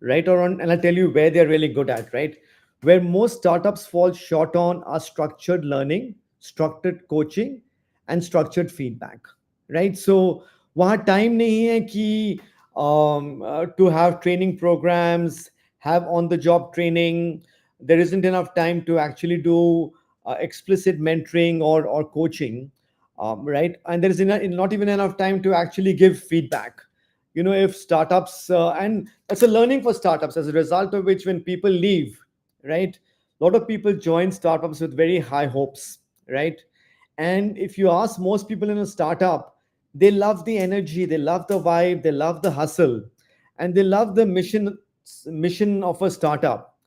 right? And I'll tell you where they're really good at, right? Where most startups fall short on are structured learning, structured coaching, and structured feedback, right? So, वहाँ time नहीं है कि to have training programs, have on the job training. There isn't enough time to actually do explicit mentoring or coaching, right? And there is not even enough time to actually give feedback. If startups, and that's a learning for startups, as a result of which, when people leave, right, a lot of people join startups with very high hopes, right? And if you ask most people in a startup, they love the energy, they love the vibe, they love the hustle, and they love the mission of a startup.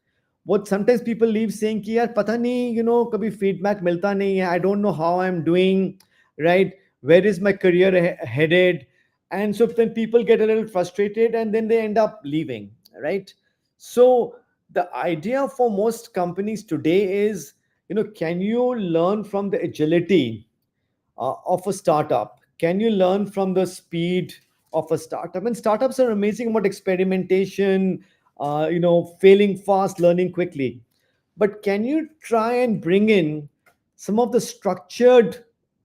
What sometimes people leave saying कि यार पता नहीं, कभी feedback मिलता नहीं है, I don't know how I'm doing, right? Where is my career headed? And so then people get a little frustrated, and then they end up leaving, right? So the idea for most companies today is, can you learn from the agility of a startup? Can you learn from the speed of a startup? And startups are amazing about experimentation, failing fast, learning quickly. But can you try and bring in some of the structured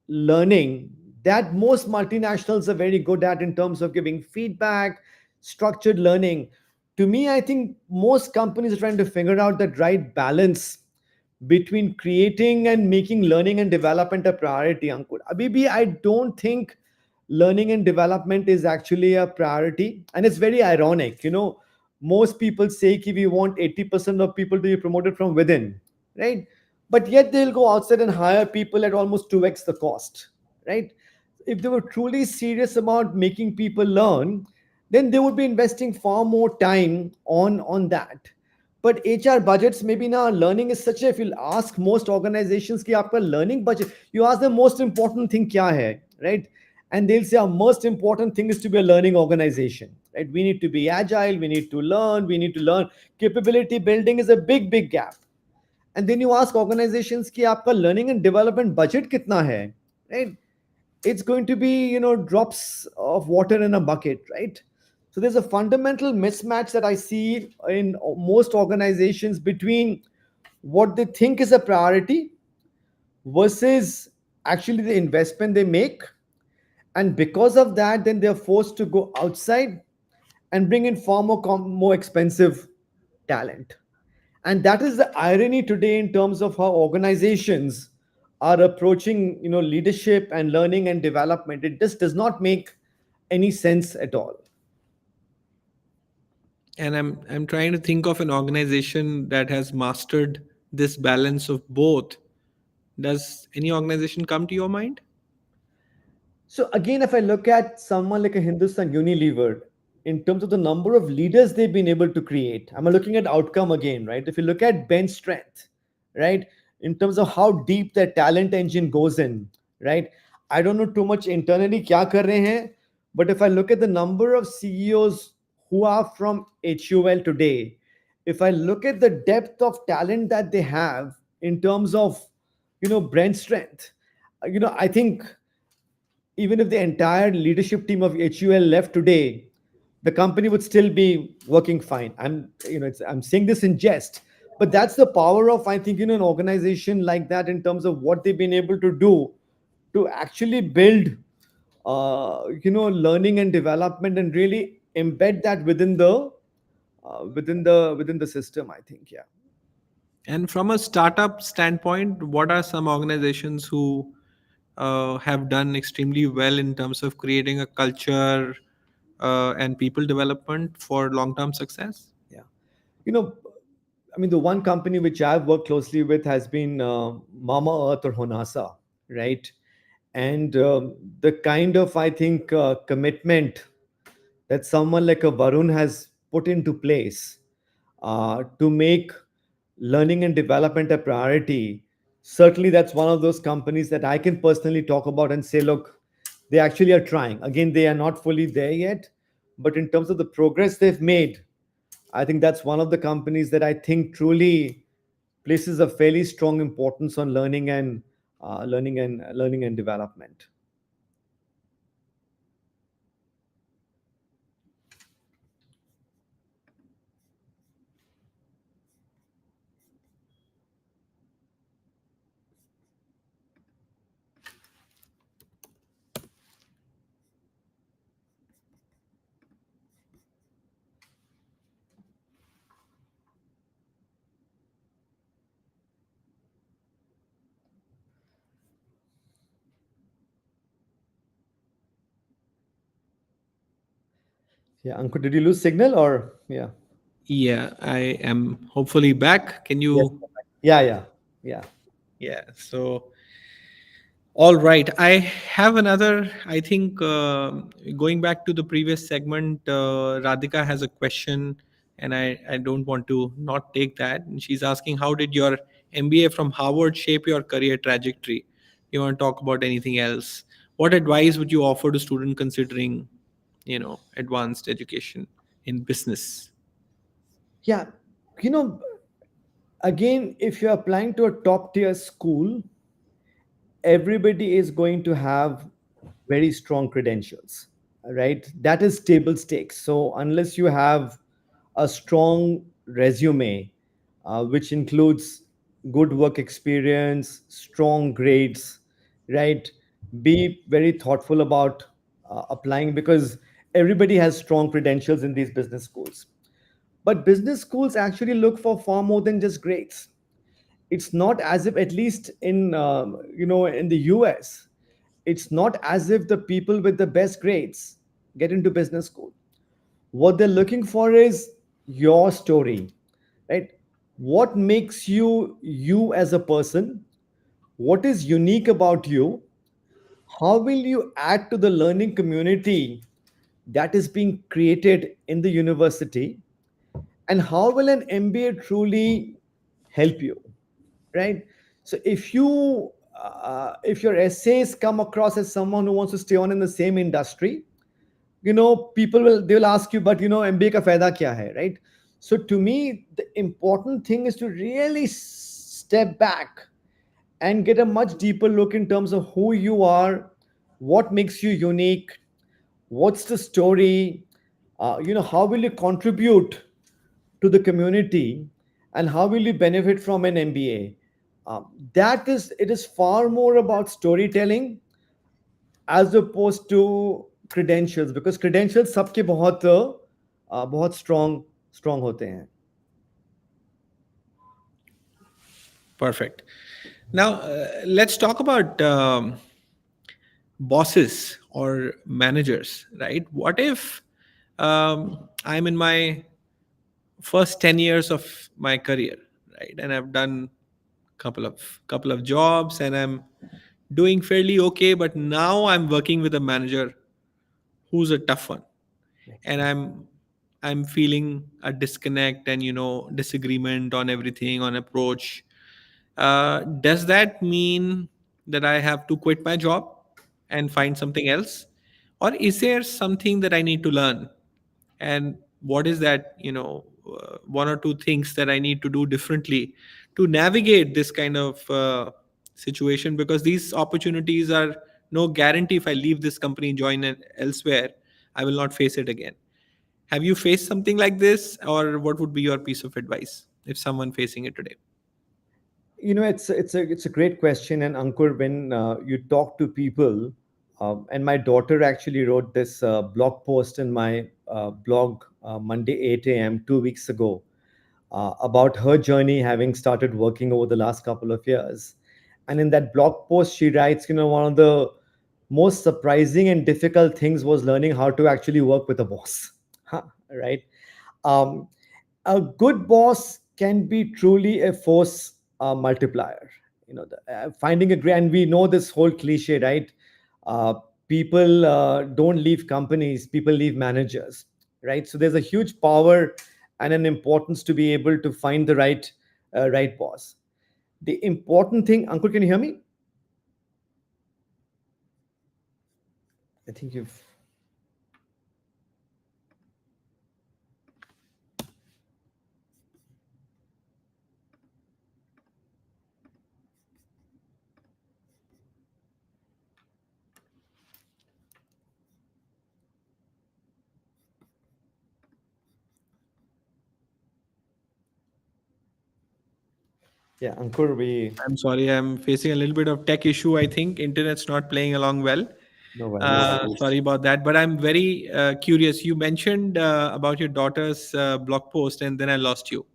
learning that most multinationals are very good at in terms of giving feedback, structured learning? To me, I think most companies are trying to figure out that right balance between creating and making learning and development a priority, Ankur. Abhi, I don't think learning and development is actually a priority. And it's very ironic. Most people say that we want 80% of people to be promoted from within, right? But yet they'll go outside and hire people at almost 2x the cost, right? If they were truly serious about making people learn, then they would be investing far more time on that. But HR budgets, maybe now learning is such a, if you'll ask most organizations ki aapka learning budget, you ask the most important thing kya hai, right? And they'll say our most important thing is to be a learning organization, right? We need to be agile, we need to learn. Capability building is a big gap. And then you ask organizations ki aapka learning and development budget kitna hai, right? It's going to be, drops of water in a bucket, right? So there's a fundamental mismatch that I see in most organizations between what they think is a priority versus actually the investment they make. And because of that, then they're forced to go outside and bring in far more expensive talent. And that is the irony today in terms of how organizations are approaching, leadership and learning and development. It just does not make any sense at all. And I'm trying to think of an organization that has mastered this balance of both. Does any organization come to your mind? So again, if I look at someone like a Hindustan Unilever, in terms of the number of leaders they've been able to create, I'm looking at outcome again, right? If you look at bench strength, right, in terms of how deep their talent engine goes in, right? I don't know too much internally kya kar rahe hain, but if I look at the number of CEOs who are from HUL today, if I look at the depth of talent that they have in terms of, brand strength, I think even if the entire leadership team of HUL left today, the company would still be working fine. I'm saying this in jest, but that's the power of, I think, an organization like that in terms of what they've been able to do to actually build, learning and development, and really embed that within the system. I think, yeah. And from a startup standpoint, what are some organizations who have done extremely well in terms of creating a culture and people development for long-term success? Yeah. You know, I mean, the one company which I've worked closely with has been Mama Earth or Honasa, right? And the kind of, I think, commitment that someone like a Varun has put into place to make learning and development a priority, certainly that's one of those companies that I can personally talk about and say, look, they actually are trying. Again, they are not fully there yet, but in terms of the progress they've made, I think that's one of the companies that I think truly places a fairly strong importance on learning and development. Yeah, Ankur, did you lose signal or yeah? Yeah, I am hopefully back. Can Yes. you? Yeah, yeah, yeah. Yeah. So, all right. I have another. I think going back to the previous segment, Radhika has a question, and I don't want to not take that. And she's asking, how did your MBA from Harvard shape your career trajectory? You want to talk about anything else? What advice would you offer to student considering, advanced education in business? Yeah, you know, again, if you're applying to a top tier school, everybody is going to have very strong credentials, right? That is table stakes. So unless you have a strong resume, which includes good work experience, strong grades, right? Be very thoughtful about applying, because everybody has strong credentials in these business schools. But business schools actually look for far more than just grades. It's not as if, at least in the US, it's not as if the people with the best grades get into business school. What they're looking for is your story, right? What makes you you as a person? What is unique about you? How will you add to the learning community that is being created in the university? And how will an MBA truly help you, right? So if your essays come across as someone who wants to stay on in the same industry, people will ask you, but MBA ka faida kya hai, right? So to me, the important thing is to really step back and get a much deeper look in terms of who you are, what makes you unique, what's the story, how will you contribute to the community, and how will you benefit from an MBA. It is far more about storytelling as opposed to credentials, because credentials सबके बहुत strong होते हैं. Perfect. Now, let's talk about bosses or managers, right? What if I'm in my first 10 years of my career, right? And I've done couple of jobs and I'm doing fairly okay, but now I'm working with a manager who's a tough one. And I'm feeling a disconnect and disagreement on everything, on approach. Does that mean that I have to quit my job and find something else, or is there something that I need to learn? And what is that one or two things that I need to do differently to navigate this kind of situation, because these opportunities are no guarantee. If I leave this company, join elsewhere, I will not face it again. Have you faced something like this, or what would be your piece of advice if someone facing it today? It's a great question. And Ankur, when you talk to people, and my daughter actually wrote this blog post in my blog Monday 8 a.m. 2 weeks ago about her journey having started working over the last couple of years. And in that blog post, she writes, one of the most surprising and difficult things was learning how to actually work with a boss. Right? Um, a good boss can be truly a force multiplier. Finding a great, and we know this whole cliche, right? Uh, People don't leave companies; people leave managers, right? So there's a huge power and an importance to be able to find the right boss. The important thing, Ankur, can you hear me? I think you've. Yeah, Ankur, I'm sorry, I'm facing a little bit of tech issue. I think internet's not playing along well. no worries. Sorry about that, but I'm very curious. You mentioned about your daughter's blog post, and then I lost you.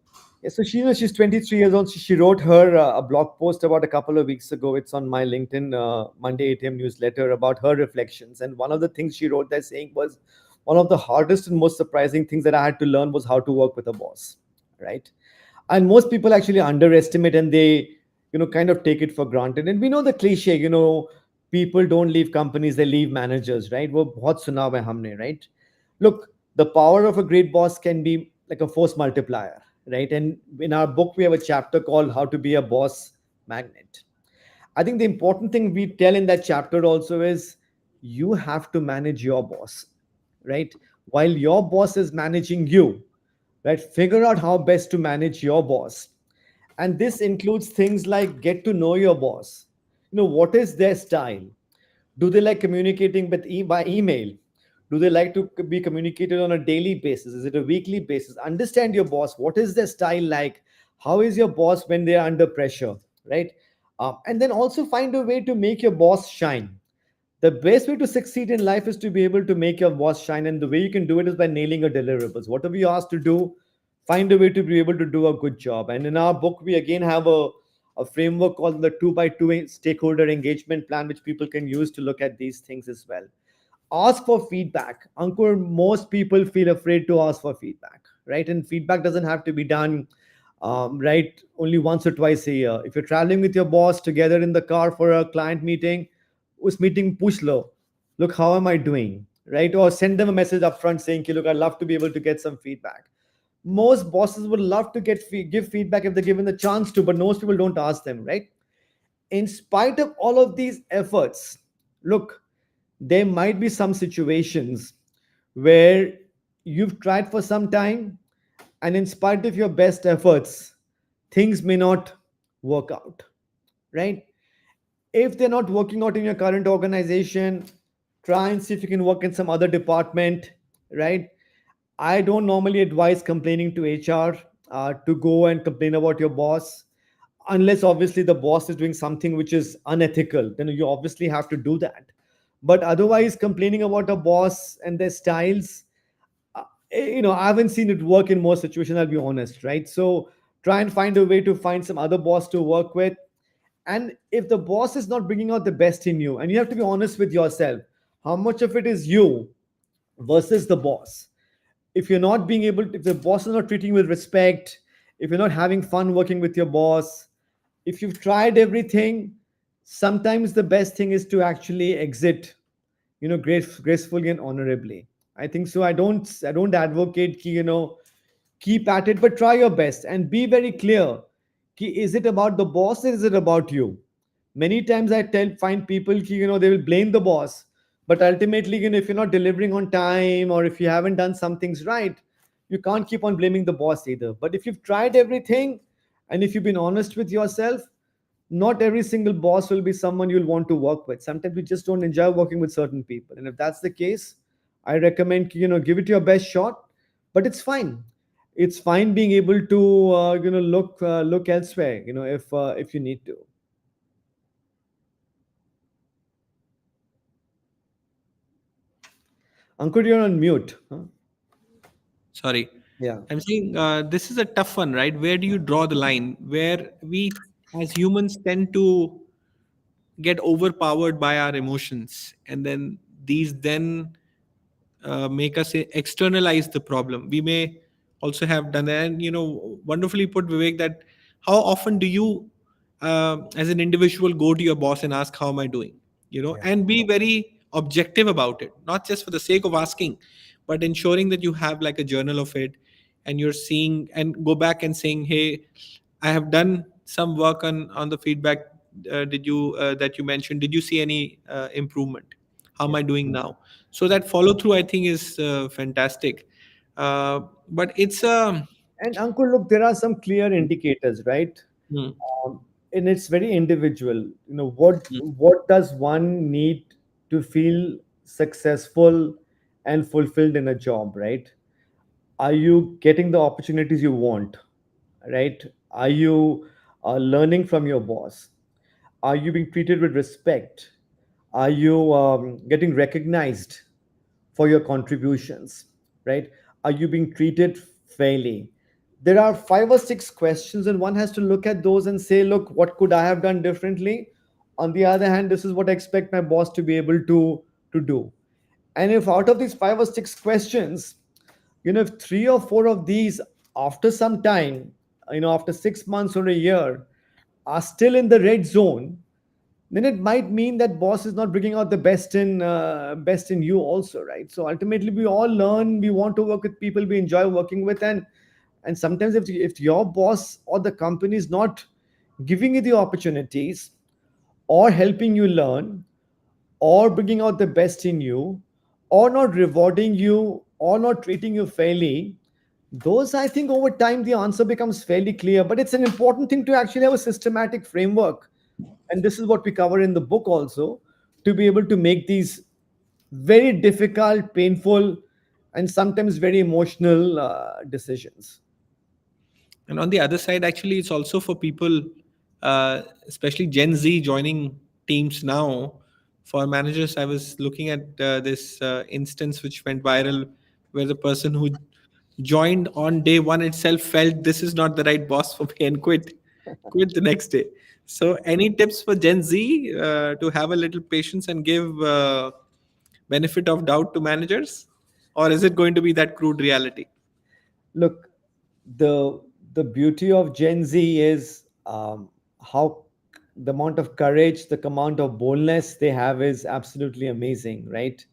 Yeah, so she's 23 years old. She wrote her a blog post about a couple of weeks ago. It's on my LinkedIn Monday 8 a.m. newsletter about her reflections. And one of the things she wrote there saying was one of the hardest and most surprising things that I had to learn was how to work with a boss, right? And most people actually underestimate and they, kind of take it for granted. And we know the cliche, people don't leave companies, they leave managers, right? वो बहुत सुना हुआ है हमने, right? Look, the power of a great boss can be like a force multiplier, right? And in our book, we have a chapter called How to Be a Boss Magnet. I think the important thing we tell in that chapter also is you have to manage your boss, right? While your boss is managing you, right? Figure out how best to manage your boss. And this includes things like get to know your boss. What is their style? Do they like communicating by email? Do they like to be communicated on a daily basis? Is it a weekly basis? Understand your boss. What is their style like? How is your boss when they are under pressure, right? And then also find a way to make your boss shine. The best way to succeed in life is to be able to make your boss shine, and the way you can do it is by nailing your deliverables. Whatever you ask to do, find a way to be able to do a good job. And in our book, we again have a framework called the 2x2 stakeholder engagement plan, which people can use to look at these things as well. Ask for feedback. Ankur, most people feel afraid to ask for feedback, right? And feedback doesn't have to be done right only once or twice a year. If you're traveling with your boss together in the car for a client meeting, us meeting push lo, look, how am I doing, right? Or send them a message up front saying, look, I'd love to be able to get some feedback. Most bosses would love to give feedback if they're given the chance to, but most people don't ask them, right? In spite of all of these efforts, look, there might be some situations where you've tried for some time, and in spite of your best efforts, things may not work out, right? If they're not working out in your current organization, try and see if you can work in some other department, right? I don't normally advise complaining to HR to go and complain about your boss, unless obviously the boss is doing something which is unethical. Then you obviously have to do that. But otherwise, complaining about a boss and their styles, I haven't seen it work in most situations, I'll be honest, right? So try and find a way to find some other boss to work with. And if the boss is not bringing out the best in you, and you have to be honest with yourself, how much of it is you versus the boss? If you're not being able to, if the boss is not treating you with respect, if you're not having fun working with your boss, if you've tried everything, sometimes the best thing is to actually exit, gracefully and honorably. I think so. I don't advocate keep at it, but try your best and be very clear. Is it about the boss or is it about you? Many times I find people they will blame the boss, but ultimately if you're not delivering on time or if you haven't done some things right, you can't keep on blaming the boss either. But if you've tried everything and if you've been honest with yourself, not every single boss will be someone you'll want to work with. Sometimes you just don't enjoy working with certain people. And if that's the case, I recommend, give it your best shot, but it's fine. It's fine being able to, look elsewhere, if you need to. Ankur, you're on mute. Huh? Sorry. Yeah. I'm saying this is a tough one, right? Where do you draw the line? Where we as humans tend to get overpowered by our emotions, and then these then make us externalize the problem. We may also have done that. And wonderfully put, Vivek, that how often do you, as an individual, go to your boss and ask, how am I doing? Yeah. And be very objective about it, not just for the sake of asking, but ensuring that you have like a journal of it, and you're seeing and go back and saying, hey, I have done some work on the feedback. Did you that you mentioned? Did you see any improvement? How am Yeah. I doing now? So that follow through, I think, is fantastic. But it's And Ankur, look, there are some clear indicators, right? hmm, Um, and it's very individual. What does one need to feel successful and fulfilled in a job, right? Are you getting the opportunities you want, right? Are you learning from your boss? Are you being treated with respect? Are you getting recognized for your contributions, right? Are you being treated fairly? There are 5 or 6 questions, and one has to look at those and say, look, what could I have done differently? On the other hand, this is what I expect my boss to be able to do. And if out of these 5 or 6 questions, if 3 or 4 of these, after some time, after 6 months or a year, are still in the red zone, then it might mean that boss is not bringing out the best in you also, right? So ultimately, we all learn. We want to work with people we enjoy working with, and sometimes if your boss or the company is not giving you the opportunities or helping you learn or bringing out the best in you or not rewarding you or not treating you fairly, those, I think, over time the answer becomes fairly clear. But it's an important thing to actually have a systematic framework, and this is what we cover in the book also, to be able to make these very difficult, painful, and sometimes very emotional decisions. and on the other side, actually, it's also for people, especially Gen Z joining teams now. For managers, I was looking at this instance which went viral, where the person who joined on day one itself felt this is not the right boss for me and quit the next day. So, any tips for Gen Z to have a little patience and give benefit of doubt to managers, or is it going to be that crude reality? Look, the the beauty of Gen Z is how the amount of courage, the amount of boldness they have is absolutely amazing, right?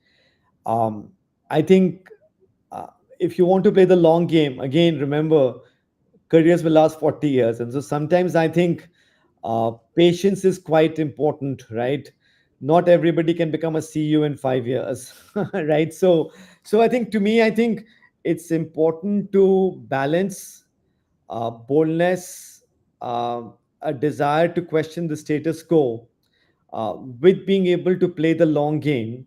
Um, I think uh, if you want to play the long game, again, remember, careers will last 40 years. And so sometimes I think patience is quite important, right? Not everybody can become a CEO in 5 years, right? So I think, to me, I think it's important to balance boldness, uh, a desire to question the status quo, with being able to play the long game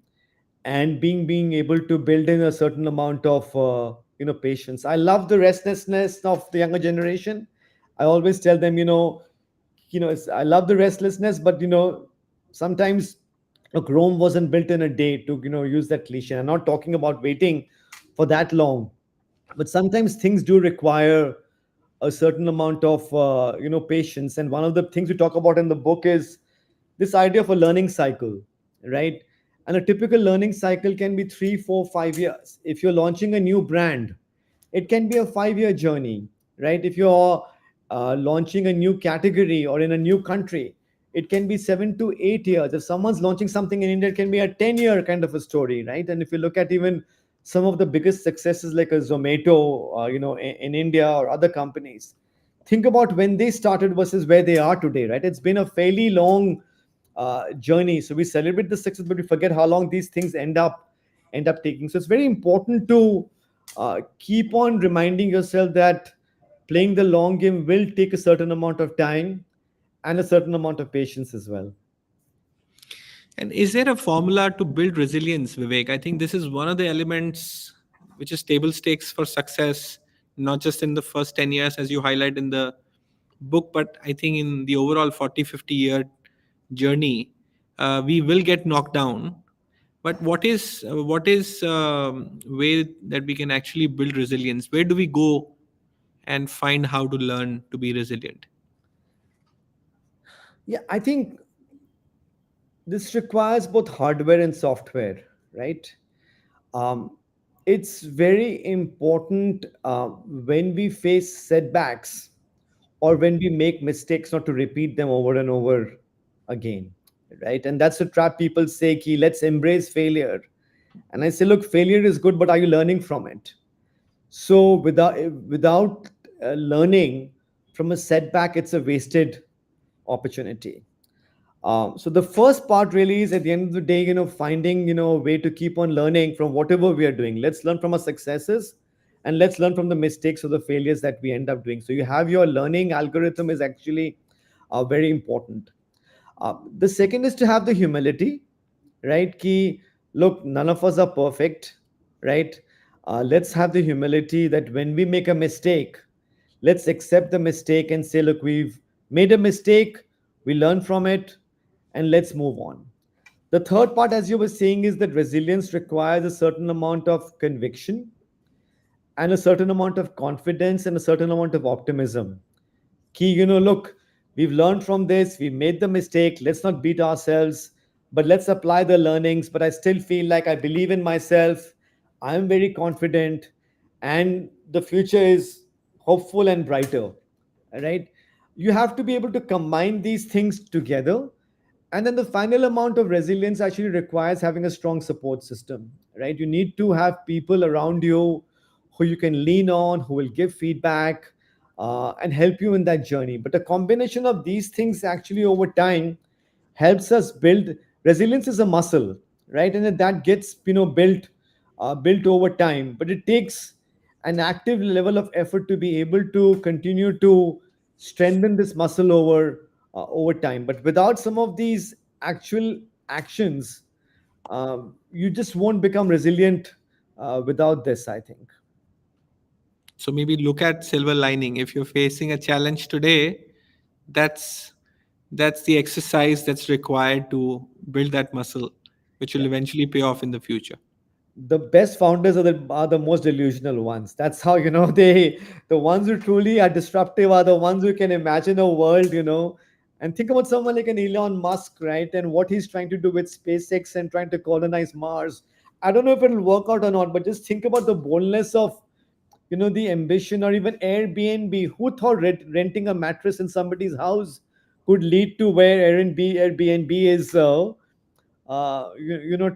and being able to build in a certain amount of patience. I love the restlessness of the younger generation. I always tell them, I love the restlessness, but sometimes look, Rome wasn't built in a day, to use that cliche. I'm not talking about waiting for that long, but sometimes things do require a certain amount of patience. And one of the things we talk about in the book is this idea of a learning cycle, right? And a typical learning cycle can be 3, 4, 5 years. If you're launching a new brand, it can be a 5 year journey, right? If you're launching a new category or in a new country, it can be 7 to 8 years. If someone's launching something in India, it can be a 10-year kind of a story, right? And if you look at even some of the biggest successes like a Zomato, in India or other companies, think about when they started versus where they are today, right? It's been a fairly long journey. So we celebrate the success, but we forget how long these things end up taking. So it's very important to Keep on reminding yourself that playing the long game will take a certain amount of time and a certain amount of patience as well. And is there a formula to build resilience, Vivek? I think this is one of the elements which is table stakes for success, not just in the first 10 years, as you highlight in the book, but I think in the overall 40, 50-year journey, we will get knocked down. But what is way that we can actually build resilience? Where do we go and find how to learn to be resilient? Yeah, I think this requires both hardware and software, right? Um, it's very important when we face setbacks or when we make mistakes not to repeat them over and over again, right? And that's the trap. People say, Ki, let's embrace failure. And I say, look, failure is good, but are you learning from it? So without learning from a setback, it's a wasted opportunity. So the first part really is at the end of the day, finding a way to keep on learning from whatever we are doing. Let's learn from our successes, and let's learn from the mistakes or the failures that we end up doing. So you have your learning algorithm is actually very important. The second is to have the humility, right? Ki, look, none of us are perfect, right? Let's have the humility that when we make a mistake, let's accept the mistake and say, look, we've made a mistake, we learn from it, and let's move on. The third part, as you were saying, is that resilience requires a certain amount of conviction and a certain amount of confidence and a certain amount of optimism. Key, look, we've learned from this, we made the mistake, let's not beat ourselves, but let's apply the learnings. But I still feel like I believe in myself, I'm very confident, and the future is hopeful and brighter, right? You have to be able to combine these things together. And then the final amount of resilience actually requires having a strong support system, right? You need to have people around you who you can lean on, who will give feedback and help you in that journey. But a combination of these things actually over time helps us build. Resilience is a muscle, right? And that gets built over time, but it takes an active level of effort to be able to continue to strengthen this muscle over time. But without some of these actual actions, you just won't become resilient without this, I think. So maybe look at silver lining. If you're facing a challenge today, that's that's the exercise that's required to build that muscle, which will eventually pay off in the future. The best founders are the most delusional ones. That's how they, the ones who truly are disruptive are the ones who can imagine a world, and think about someone like an Elon Musk, right? And what he's trying to do with SpaceX and trying to colonize Mars. I don't know if it'll work out or not, but just think about the boldness of the ambition. Or even Airbnb. Who thought renting a mattress in somebody's house could lead to where Airbnb is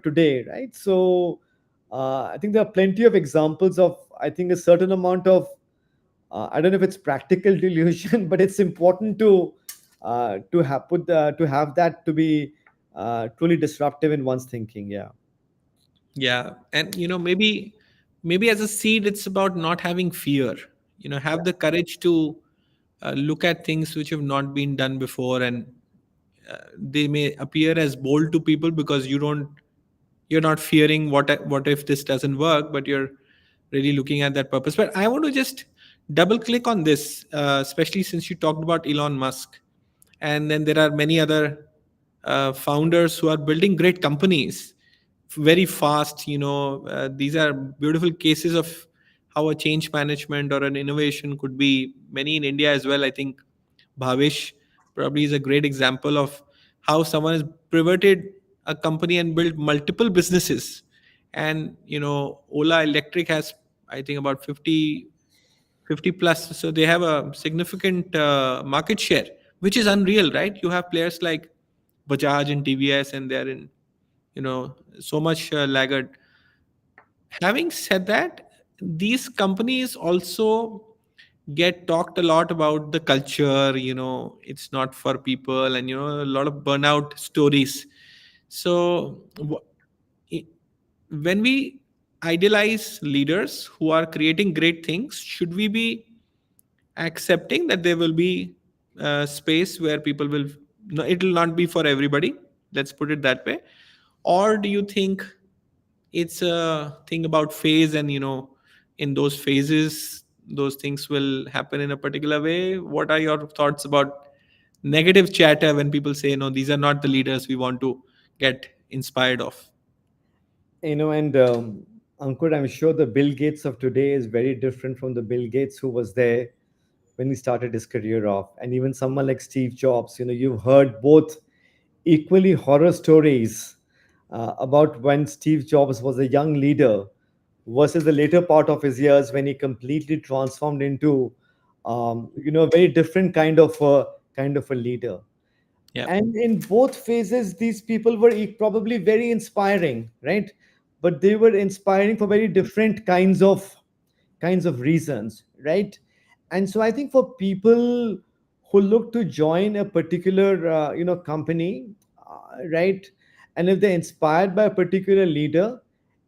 today, right? So I think there are plenty of examples of, I think, a certain amount of I don't know if it's practical delusion, but it's important to have that to be truly disruptive in one's thinking. Yeah. Yeah, and maybe as a seed, it's about not having fear. Have the courage to look at things which have not been done before, and they may appear as bold to people because you're not fearing what if this doesn't work, but you're really looking at that purpose. But I want to just double click on this, especially since you talked about Elon Musk, and then there are many other founders who are building great companies very fast. These are beautiful cases of how a change management or an innovation could be. Many in India as well. I think Bhavish probably is a great example of how someone has pivoted a company and built multiple businesses. And Ola Electric has, I think, about 50 plus, so they have a significant market share, which is unreal, right? You have players like Bajaj and TVS, and they're in so much laggard. Having said that, these companies also get talked a lot about the culture. It's not for people, and a lot of burnout stories. So i- when we idealize leaders who are creating great things, should we be accepting that there will be a space where people will, no, it will not be for everybody, let's put it that way? Or do you think it's a thing about phase, and in those phases those things will happen in a particular way? What are your thoughts about negative chatter when people say, no, these are not the leaders we want to get inspired of? And Ankur, I'm sure the Bill Gates of today is very different from the Bill Gates who was there when he started his career off. And even someone like Steve Jobs, you've heard both equally horror stories about when Steve Jobs was a young leader versus the later part of his years when he completely transformed into, a very different kind of a leader. Yeah. And in both phases, these people were probably very inspiring, right? But they were inspiring for very different kinds of reasons, right? And so I think for people who look to join a particular company, right, and if they're inspired by a particular leader,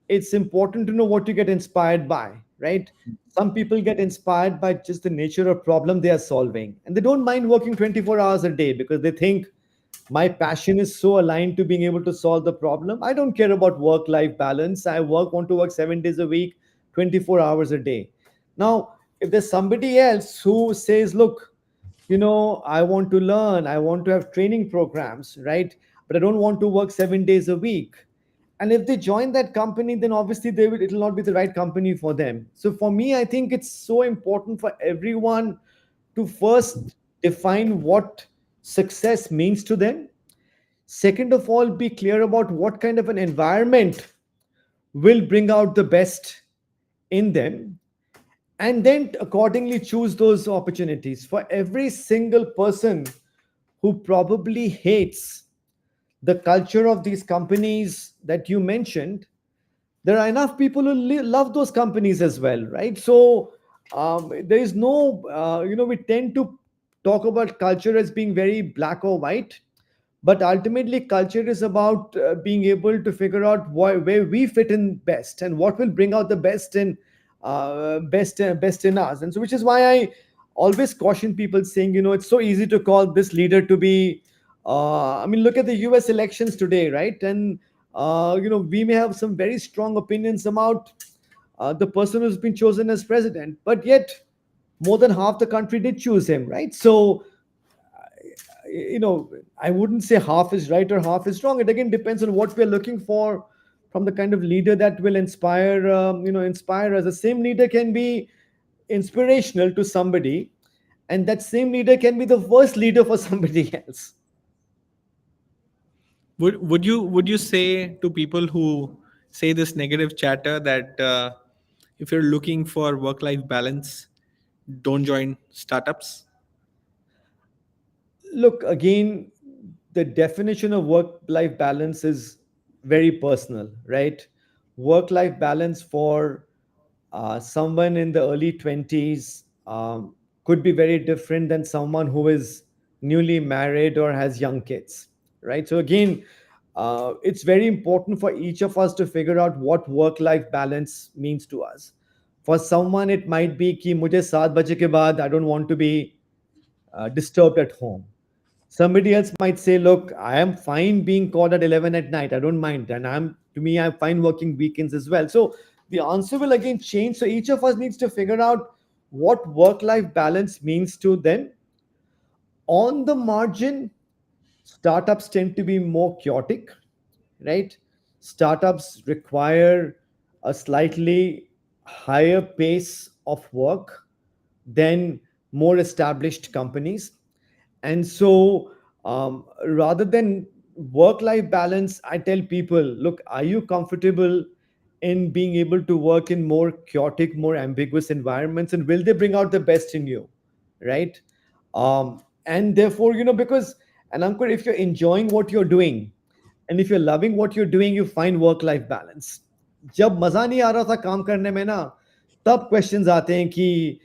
it's important to know what you get inspired by, right? Some people get inspired by just the nature of problem they are solving, and they don't mind working 24 hours a day because they think my passion is so aligned to being able to solve the problem. I don't care about work life balance. I want to work 7 days a week, 24 hours a day. Now, if there's somebody else who says, look, I want to learn, I want to have training programs, right? But I don't want to work 7 days a week. And if they join that company, then obviously it'll not be the right company for them. So for me, I think it's so important for everyone to first define what success means to them. Second of all, be clear about what kind of an environment will bring out the best in them, and then accordingly choose those opportunities. For every single person who probably hates the culture of these companies that you mentioned, there are enough people who love those companies as well, right? So there is no, we tend to talk about culture as being very black or white, but ultimately culture is about being able to figure out where we fit in best and what will bring out the best in us. And so, which is why I always caution people, saying, it's so easy to call this leader to be. I mean, look at the U.S. elections today, right? And we may have some very strong opinions about the person who's been chosen as president, but yet more than half the country did choose him, right? So I wouldn't say half is right or half is wrong. It again depends on what we're looking for from the kind of leader that will inspire us. The same leader can be inspirational to somebody, and that same leader can be the worst leader for somebody else. Would you say to people who say this negative chatter that if you're looking for work life balance, don't join startups? Look, again, the definition of work life balance is very personal, right? Work life balance for someone in the early 20s could be very different than someone who is newly married or has young kids, right? So again, it's very important for each of us to figure out what work life balance means to us. For someone, it might be कि मुझे 7 बजे के बाद I don't want to be disturbed at home. Somebody else might say, look, I am fine being called at 11 at night. I don't mind. And I'm fine working weekends as well. So the answer will again change. So each of us needs to figure out what work-life balance means to them. On the margin, startups tend to be more chaotic, right? Startups require a slightly higher pace of work than more established companies. And so, rather than work life balance, I tell people, look, are you comfortable in being able to work in more chaotic, more ambiguous environments? And will they bring out the best in you? Right. And therefore, because, and Ankur, if you're enjoying what you're doing, and if you're loving what you're doing, you find work life balance. जब मजा नहीं आ रहा था काम करने में ना, तब questions आते हैं कि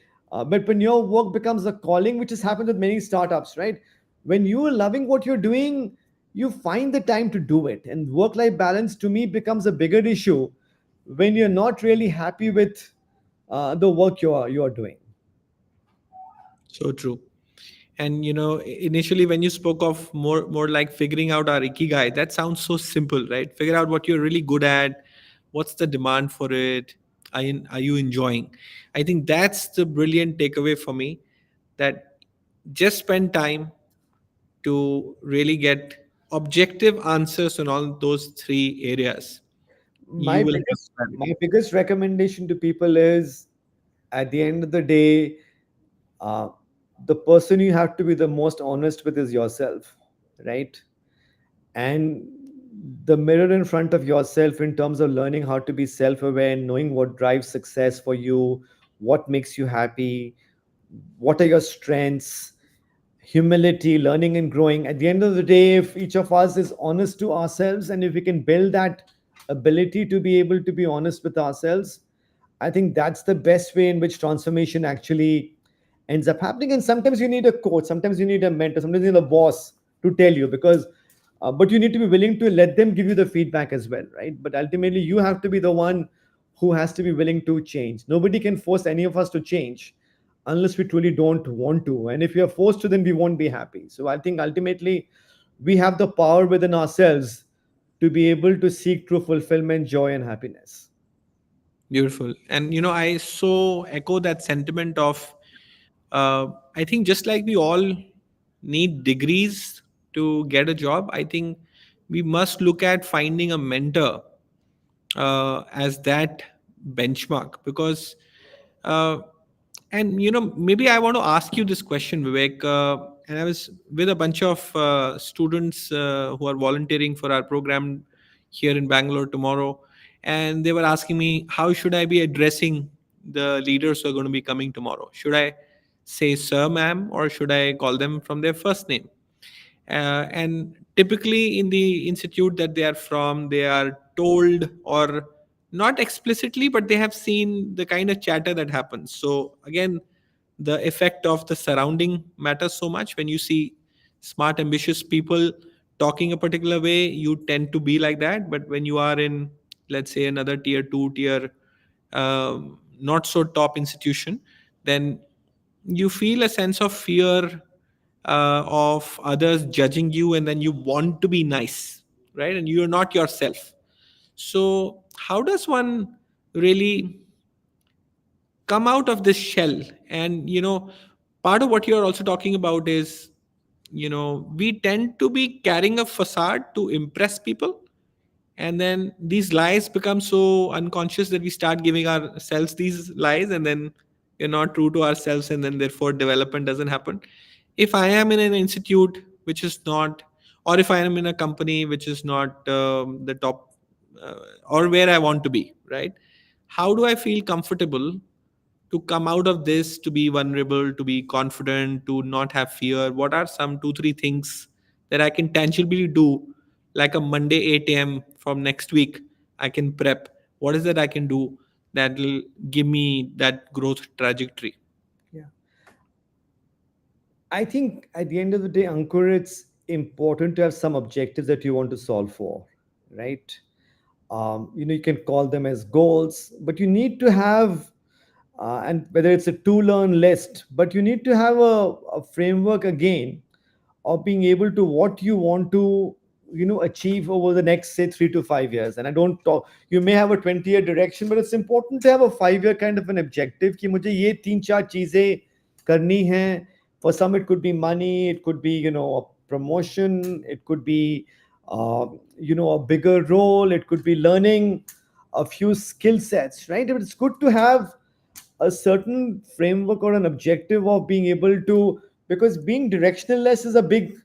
but when your work becomes a calling, which has happened with many startups, right? When you are loving what you're doing, you find the time to do it. And work life balance to me becomes a bigger issue when you're not really happy with the work you are doing. So true. And initially when you spoke of more like figuring out our ikigai, that sounds so simple, right? Figure out what you're really good at, what's the demand for it, are you enjoying? I think that's the brilliant takeaway for me, that just spend time to really get objective answers on all those three areas. my You will have biggest clarity. my biggest recommendation to people is, at the end of the day, uh, the person you have to be the most honest with is yourself, right? And the mirror in front of yourself, in terms of learning how to be self-aware, knowing what drives success for you, what makes you happy, what are your strengths, humility, learning and growing. At the end of the day, if each of us is honest to ourselves, and if we can build that ability to be able to be honest with ourselves, I think that's the best way in which transformation actually ends up happening. And sometimes you need a coach, sometimes you need a mentor, sometimes you need a boss to tell you, because but you need to be willing to let them give you the feedback as well, right? But ultimately you have to be the one who has to be willing to change. Nobody can force any of us to change unless we truly don't want to, and if we are forced to, then we won't be happy. So I think ultimately we have the power within ourselves to be able to seek true fulfillment, joy and happiness. Beautiful. And I so echo that sentiment of, I think just like we all need degrees to get a job, I think we must look at finding a mentor as that benchmark. Because uh, and maybe I want to ask you this question, Vivek. And I was with a bunch of students who are volunteering for our program here in Bangalore tomorrow, and they were asking me, how should I be addressing the leaders who are going to be coming tomorrow? Should I say sir, ma'am, or should I call them from their first name? And typically in the institute that they are from, they are told, or not explicitly, but they have seen the kind of chatter that happens. So again, the effect of the surrounding matters so much. When you see smart ambitious people talking a particular way, you tend to be like that. But when you are in, let's say, another tier 2 tier, not so top institution, then you feel a sense of fear of others judging you, and then you want to be nice, right? And you're not yourself. So how does one really come out of this shell? And part of what you're also talking about is, we tend to be carrying a facade to impress people, and then these lies become so unconscious that we start giving ourselves these lies, and then we're not true to ourselves, and then therefore development doesn't happen. If I am in an institute which is not, or if I am in a company which is not the top, or where I want to be, right? How do I feel comfortable to come out of this, to be vulnerable, to be confident, to not have fear? What are some two three things that I can tangibly do, like a Monday 8 a.m. from next week? I can prep. What is that I can do that will give me that growth trajectory? Yeah. I think at the end of the day, Ankur, it's important to have some objectives that you want to solve for, right? You can call them as goals, but you need to have, and whether it's a to learn list, but you need to have a framework again of being able to what you want to achieve over the next, say, 3 to 5 years. And I don't talk, you may have a 20-year direction, but it's important to have a 5-year kind of an objective कि मुझे ये 3-4 चीजें करनी हैं. For some it could be money, it could be a promotion, it could be a bigger role, it could be learning a few skill sets, right? But it's good to have a certain framework or an objective of being able to, because being directionless is a big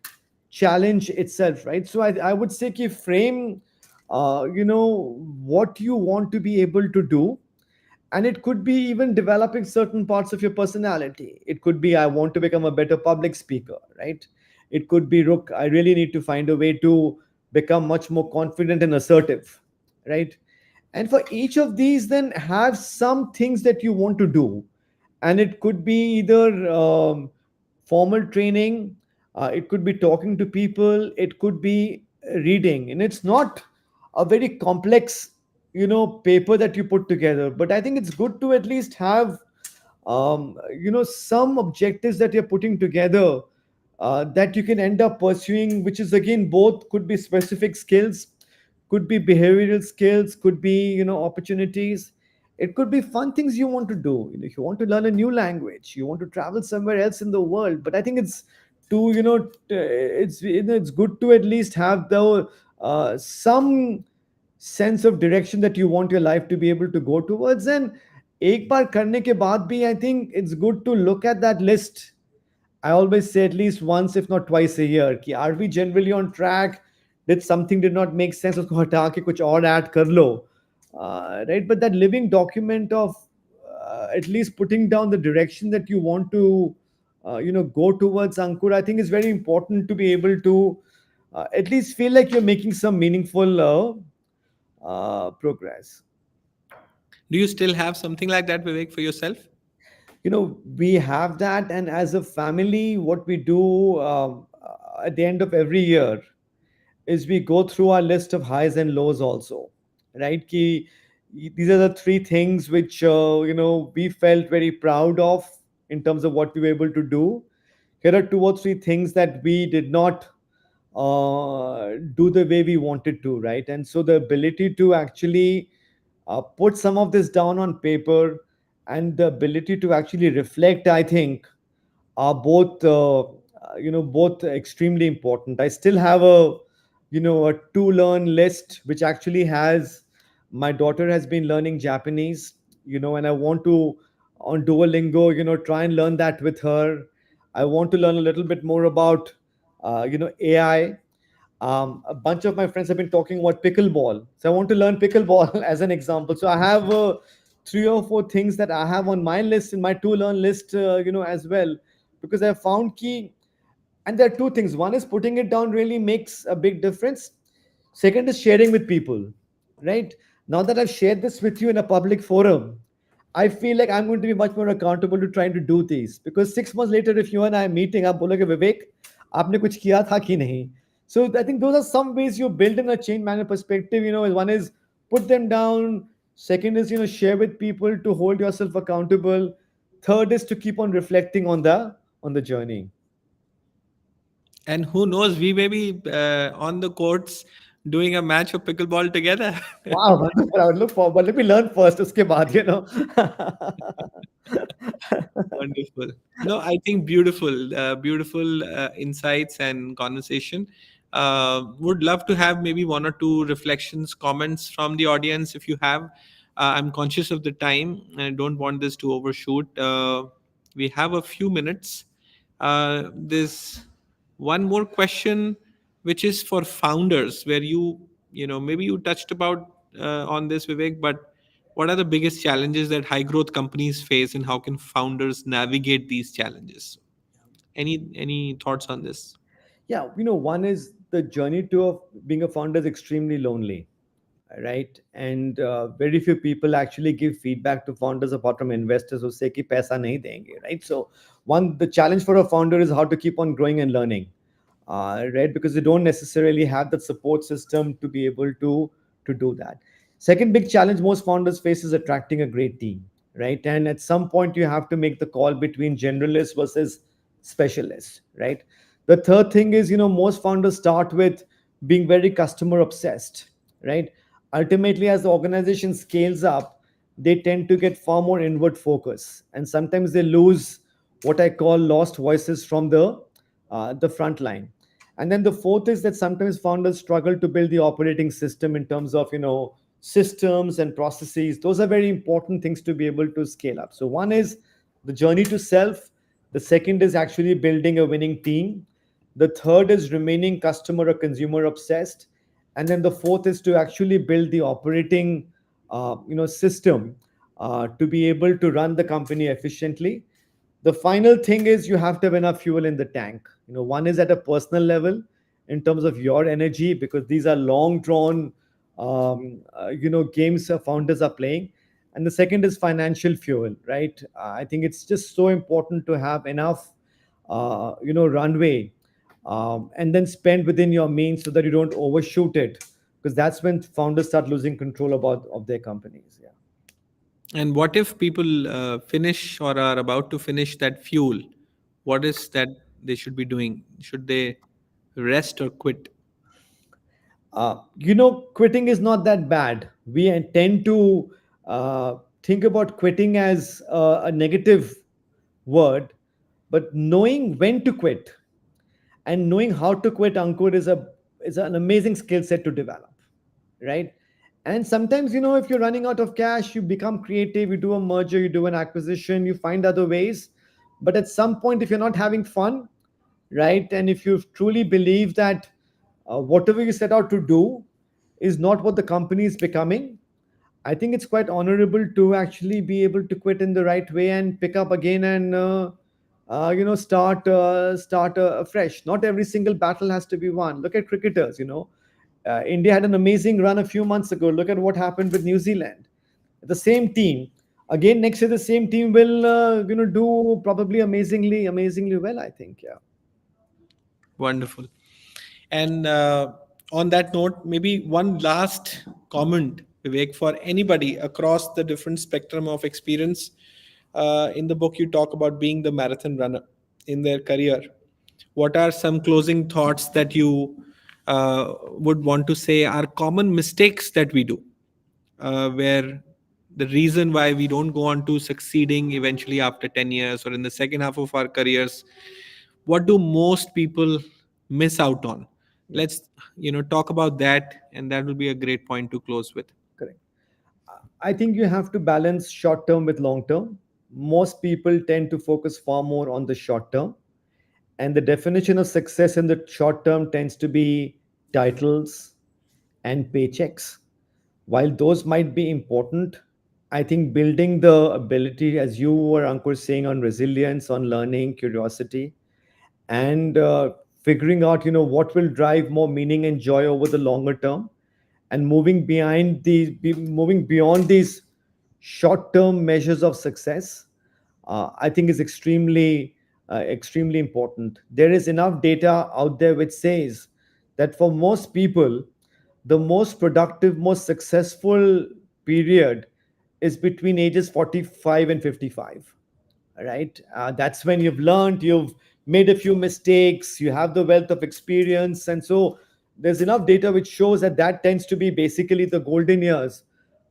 challenge itself, right? So I would say ki frame what you want to be able to do. And it could be even developing certain parts of your personality. It could be, I want to become a better public speaker, right? It could be, look, I really need to find a way to become much more confident and assertive, right? And for each of these, then have some things that you want to do. And it could be either formal training, it could be talking to people, it could be reading. And it's not a very complex paper that you put together, but I think it's good to at least have some objectives that you're putting together, that you can end up pursuing, which is again both could be specific skills, could be behavioral skills, could be opportunities. It could be fun things you want to do. If you want to learn a new language, you want to travel somewhere else in the world. But I think it's to it's good to at least have the some sense of direction that you want your life to be able to go towards. And एक बार करने के बाद भी, I think it's good to look at that list. I always say at least once, if not twice a year, कि are we generally on track? Did something did not make sense? उसको हटा के कुछ और add कर लो. Right? But that living document of at least putting down the direction that you want to, go towards, Ankur, I think is very important to be able to at least feel like you're making some meaningful progress. Do you still have something like that, Vivek, for yourself? We have that, and as a family, what we do at the end of every year is we go through our list of highs and lows also, right? These are the three things which we felt very proud of in terms of what we were able to do. Here are two or three things that we did not do the way we wanted to, right? And so the ability to actually put some of this down on paper and the ability to actually reflect, I think, are both extremely important. I still have a to learn list which actually has, my daughter has been learning Japanese, and I want to, on Duolingo, try and learn that with her. I want to learn a little bit more about AI. A bunch of my friends have been talking about pickleball, so I want to learn pickleball as an example. So I have three or four things that I have on my list, in my to learn list, as well, because I found key. And there are two things. One is putting it down really makes a big difference. Second is sharing with people, right? Now that I've shared this with you in a public forum, I feel like I'm going to be much more accountable to trying to do these, because 6 months later, if you and I are meeting, आप बोलोगे विवेक आपने कुछ किया था कि नहीं. So I think those are some ways you build in a change management perspective. One is put them down. Second is share with people to hold yourself accountable. Third is to keep on reflecting on the journey. And who knows, we may be on the courts doing a match of pickleball together. Wow, wonderful. I would look forward. But let me learn first, uske baad. Wonderful. No, I think beautiful insights and conversation. Would love to have maybe one or two reflections, comments from the audience if you have. I'm conscious of the time and I don't want this to overshoot. We have a few minutes. There's one more question, which is for founders, where maybe you touched about on this, Vivek, but what are the biggest challenges that high growth companies face and how can founders navigate these challenges? Any thoughts on this? Yeah, one is the journey to being a founder is extremely lonely, right? And very few people actually give feedback to founders apart from investors who say कि पैसा नहीं देंगे, right? So the challenge for a founder is how to keep on growing and learning, right? Because they don't necessarily have that support system to be able to do that. Second big challenge most founders face is attracting a great team, right? And at some point you have to make the call between generalists versus specialists, right? The third thing is, most founders start with being very customer obsessed, right? Ultimately, as the organization scales up, they tend to get far more inward focus, and sometimes they lose what I call lost voices from the front line. And then the fourth is that sometimes founders struggle to build the operating system in terms of systems and processes. Those are very important things to be able to scale up. So one is the journey to self. The second is actually building a winning team. The third is remaining customer or consumer obsessed. And then the fourth is to actually build the operating system to be able to run the company efficiently. The final thing is you have to have enough fuel in the tank. One is at a personal level in terms of your energy, because these are long drawn games founders are playing. And the second is financial fuel, right? I think it's just so important to have enough runway, and then spend within your means so that you don't overshoot it because that's when founders start losing control about of their companies. Yeah. And what if people finish or are about to finish that fuel? What is that they should be doing? Should they rest or quit? Quitting is not that bad. We tend to think about quitting as a negative word, but knowing when to quit and knowing how to quit, Ankur, is an amazing skill set to develop, right? And sometimes, if you're running out of cash, you become creative, you do a merger, you do an acquisition, you find other ways. But at some point, if you're not having fun, right, and if you truly believe that whatever you set out to do is not what the company is becoming, I think it's quite honorable to actually be able to quit in the right way and pick up again and start afresh. Not every single battle has to be won. Look at cricketers. India had an amazing run a few months ago. Look at what happened with New Zealand. The same team again next year. The same team will do probably amazingly well. I think. Yeah. Wonderful. And on that note, maybe one last comment, Vivek, for anybody across the different spectrum of experience. In the book, you talk about being the marathon runner in their career. What are some closing thoughts that you would want to say are common mistakes that we do, where the reason why we don't go on to succeeding eventually after 10 years or in the second half of our careers? What do most people miss out on? Let's talk about that, and that will be a great point to close with. Correct. I think you have to balance short term with long term. Most people tend to focus far more on the short term. And the definition of success in the short term tends to be titles and paychecks. While those might be important, I think building the ability, as you were, Ankur, saying, on resilience, on learning, curiosity, and figuring out, what will drive more meaning and joy over the longer term, and moving beyond these short-term measures of success, I think is extremely important. There is enough data out there which says that for most people, the most productive, most successful period is between ages 45 and 55, right? That's when you've learned, you've made a few mistakes, you have the wealth of experience. And so there's enough data which shows that that tends to be basically the golden years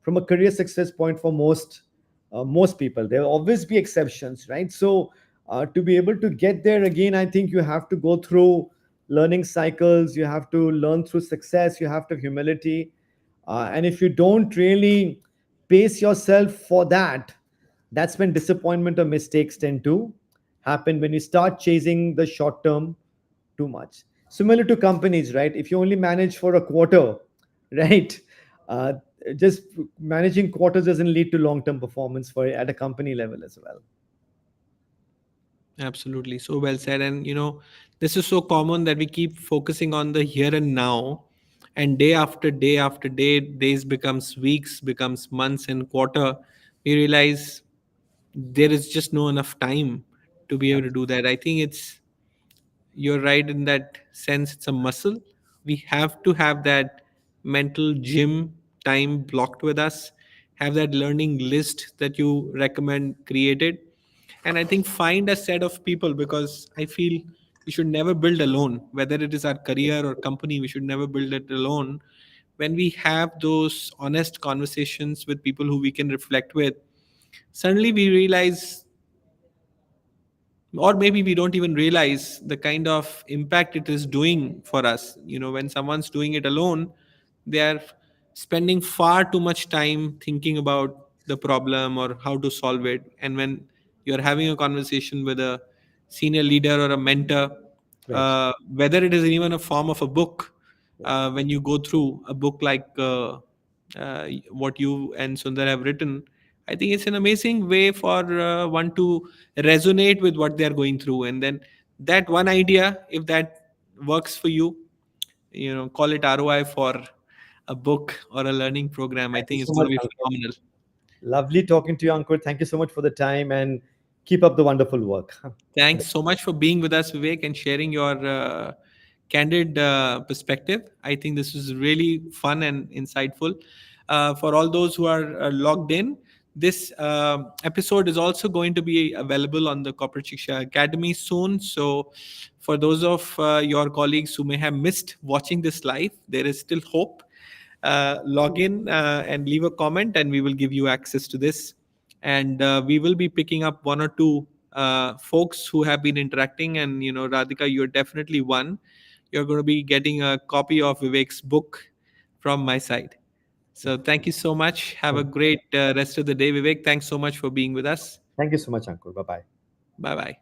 from a career success point for most people. There will always be exceptions, right? So to be able to get there again, I think you have to go through learning cycles, you have to learn through success, you have to have humility. And if you don't really pace yourself for that, that's when disappointment or mistakes tend to happen, when you start chasing the short term too much. Similar to companies, right? If you only manage for a quarter, right? Uh, just managing quarters doesn't lead to long term performance for at a company level as well. Absolutely. So well said. And, this is so common that we keep focusing on the here and now. And day after day after day, days becomes weeks, becomes months and quarter. We realize there is just no enough time to be able to do that. I think you're right in that sense. It's a muscle. We have to have that mental gym time blocked with us, have that learning list that you recommend created. And I think find a set of people, because I feel we should never build alone, whether it is our career or company. We should never build it alone. When we have those honest conversations with people who we can reflect with, suddenly we realize, or maybe we don't even realize the kind of impact it is doing for us. When someone's doing it alone, they are spending far too much time thinking about the problem or how to solve it. And when you're having a conversation with a senior leader or a mentor, Right. whether it is even a form of a book, when you go through a book like what you and Sundar have written, I think it's an amazing way for one to resonate with what they are going through. And then that one idea, if that works for you, call it ROI for a book or a learning program. I Thank you think it's so going much, to be Ankur. phenomenal. Lovely talking to you, Ankur. Thank you so much for the time, and keep up the wonderful work. Thanks so much for being with us, Vivek, and sharing your candid perspective. I think this was really fun and insightful. For all those who are logged in, this episode is also going to be available on the Corporate Shiksha Academy soon. So, for those of your colleagues who may have missed watching this live, there is still hope. Log in and leave a comment, and we will give you access to this. And we will be picking up one or two folks who have been interacting. And Radhika, you're definitely one. You're going to be getting a copy of Vivek's book from my side. So thank you so much. Have a great rest of the day, Vivek. Thanks so much for being with us. Thank you so much, Ankur. Bye bye. Bye bye.